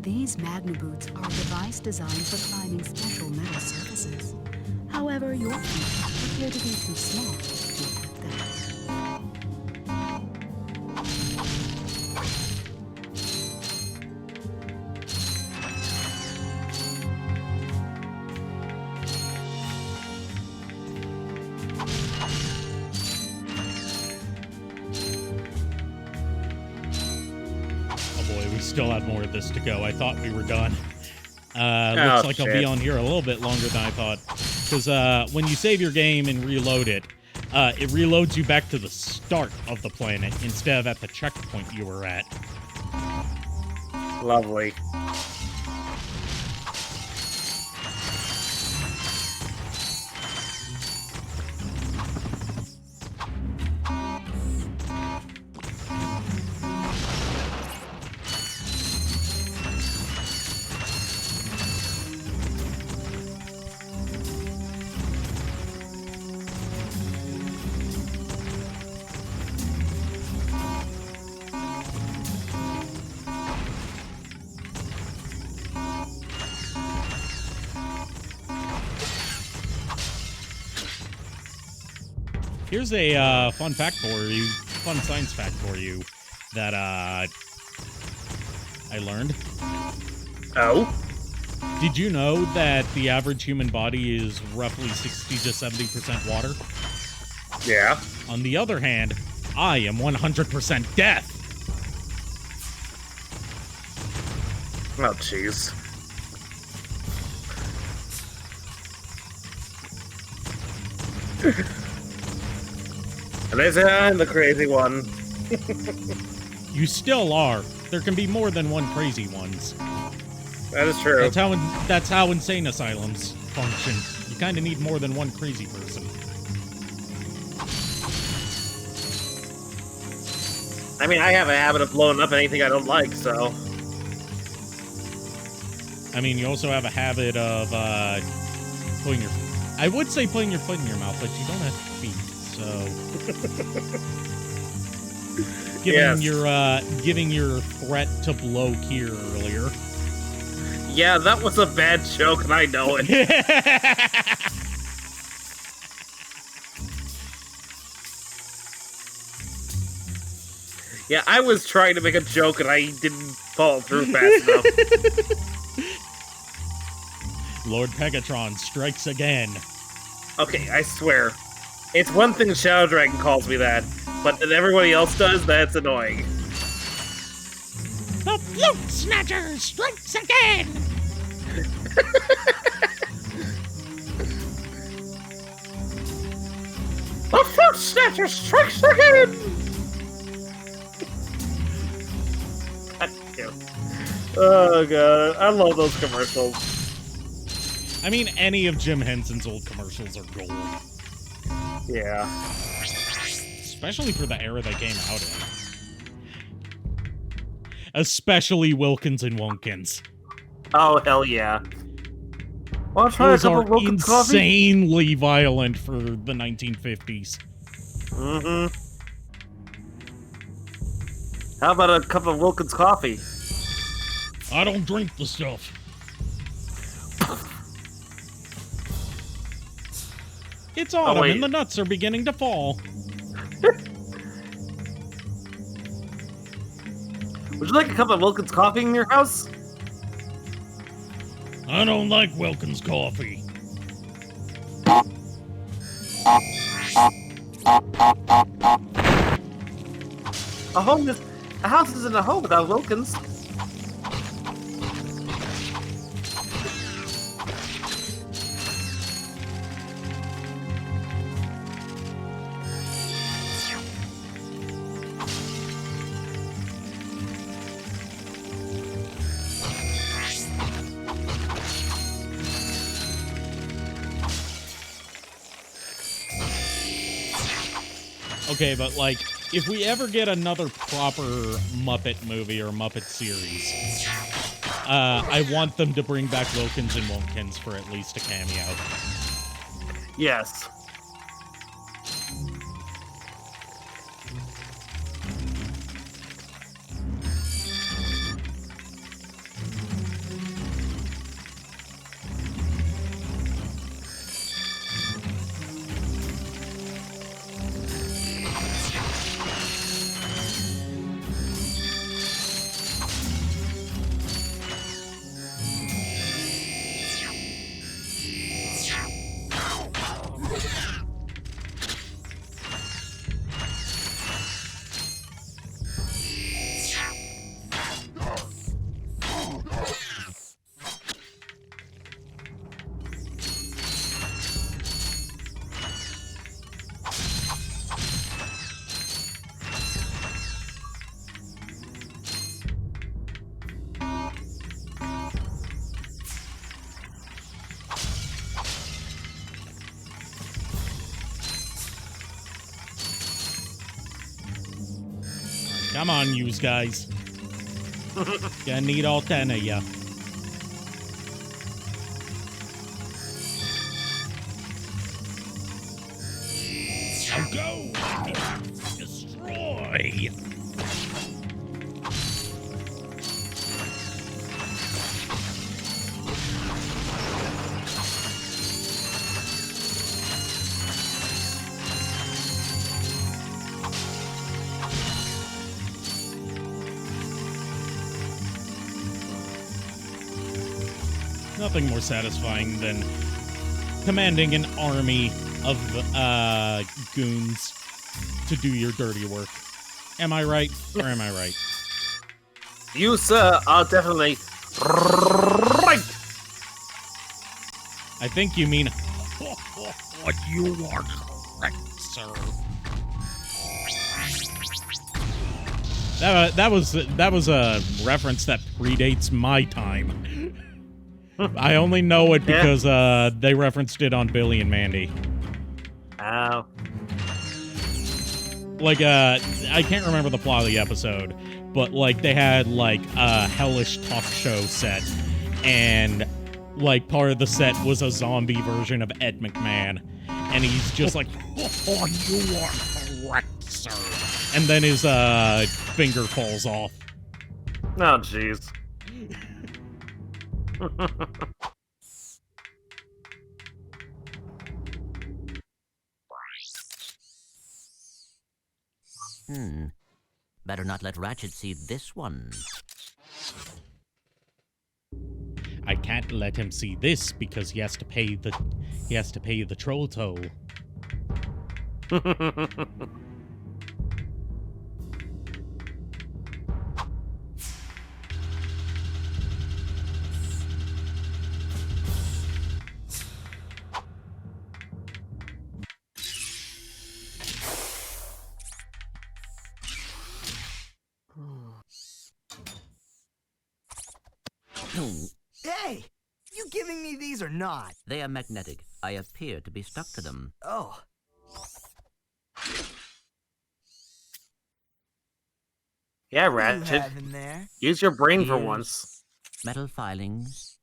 These Magna boots are a device designed for climbing special metal surfaces. However, your feet appear to be too small to equip them. Still have more of this to go. I thought we were done. Looks like I'll be on here a little bit longer than I thought. Because when you save your game and reload it, it reloads you back to the start of the planet instead of at the checkpoint you were at. Lovely. Here's a fun fact for you, fun science fact for you that I learned. Oh? Did you know that the average human body is roughly 60 to 70% water? Yeah. On the other hand, I am 100% death. Oh, jeez. And I'm the crazy one. You still are. There can be more than one crazy ones. That is true. That's how insane asylums function. You kind of need more than one crazy person. I mean, I have a habit of blowing up anything I don't like, so... I mean, you also have a habit of putting your... I would say putting your foot in your mouth, but you don't have feet, so... giving your threat to blow Kier earlier. Yeah, that was a bad joke, and I know it. Yeah, I was trying to make a joke, and I didn't follow through fast enough. Lord Pegatron strikes again. Okay, I swear. It's one thing Shadow Dragon calls me that, but that everybody else does, that's annoying. The Flute Snatcher strikes again! The Flute Snatcher strikes again! Oh god, I love those commercials. I mean, any of Jim Henson's old commercials are gold. Yeah. Especially for the era they came out in. Especially Wilkins and Wonkins. Oh, hell yeah. Wanna try Those a cup are of Wilkins coffee? insanely violent for the 1950s. Mm-hmm. How about a cup of Wilkins coffee? I don't drink the stuff. It's autumn and the nuts are beginning to fall. Would you like a cup of Wilkins coffee in your house? I don't like Wilkins coffee. A house isn't a home without Wilkins. Okay, but like, if we ever get another proper Muppet movie or Muppet series, I want them to bring back Wilkins and Wilkins for at least a cameo. Yes. Come on, yous guys. Gonna need all 10 of ya. Now go! Destroy! Nothing more satisfying than commanding an army of goons to do your dirty work. Am I right, or am I right? You, sir, are definitely right. I think you mean what you are correct, sir. That was a reference that predates my time. I only know it because they referenced it on Billy and Mandy. Oh. Like, I can't remember the plot of the episode, but, like, they had, like, a hellish talk show set, and, like, part of the set was a zombie version of Ed McMahon, and he's just like, oh, you are correct, sir. And then his, finger falls off. Oh, jeez. Better not let Ratchet see this one. I can't let him see this because he has to pay the troll toll. Hey! You giving me these or not? They are magnetic. I appear to be stuck to them. Oh. Yeah, What do you Ratchet. have in there? Use your brain for Here's once. Metal filings,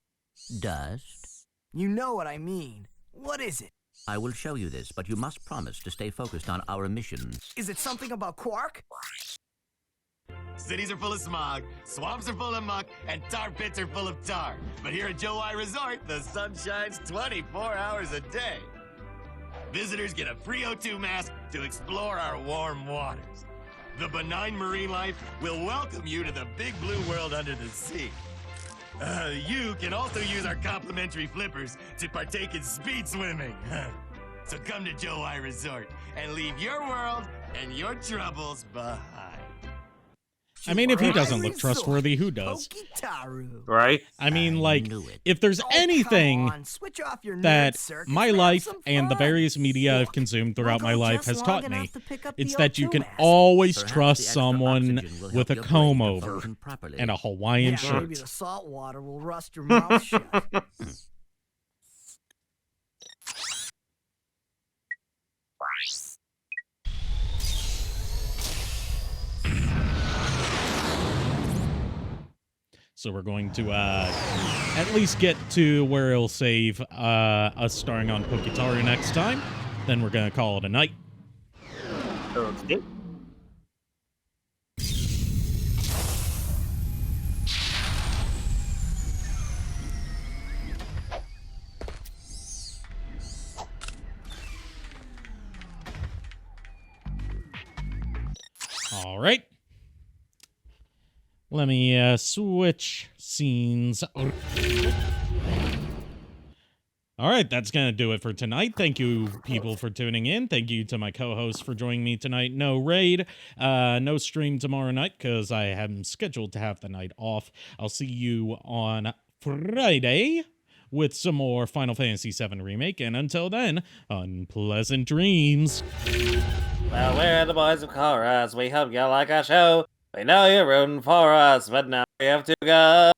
dust. You know what I mean. What is it? I will show you this, but you must promise to stay focused on our mission. Is it something about Quark? Cities are full of smog, swamps are full of muck, and tar pits are full of tar. But here at Joe I Resort, the sun shines 24 hours a day. Visitors get a free O2 mask to explore our warm waters. The benign marine life will welcome you to the big blue world under the sea. You can also use our complimentary flippers to partake in speed swimming. So come to Joe I Resort and leave your world and your troubles behind. I mean, if he doesn't look trustworthy, who does? Right? I mean, like, if there's anything that my life and the various media I've consumed throughout my life has taught me, it's that you can always trust someone with a comb over and a Hawaiian shirt. Maybe the salt water will rust your mouth shut. So we're going to at least get to where it'll save us starring on Poketaru next time. Then we're going to call it a night. Okay. All right. Let me switch scenes. All right, that's going to do it for tonight. Thank you, people, for tuning in. Thank you to my co-hosts for joining me tonight. No raid, no stream tomorrow night because I am scheduled to have the night off. I'll see you on Friday with some more Final Fantasy VII Remake. And until then, unpleasant dreams. Well, we're the boys of chorus. We hope you like our show. We know you're rooting for us, but now we have to go.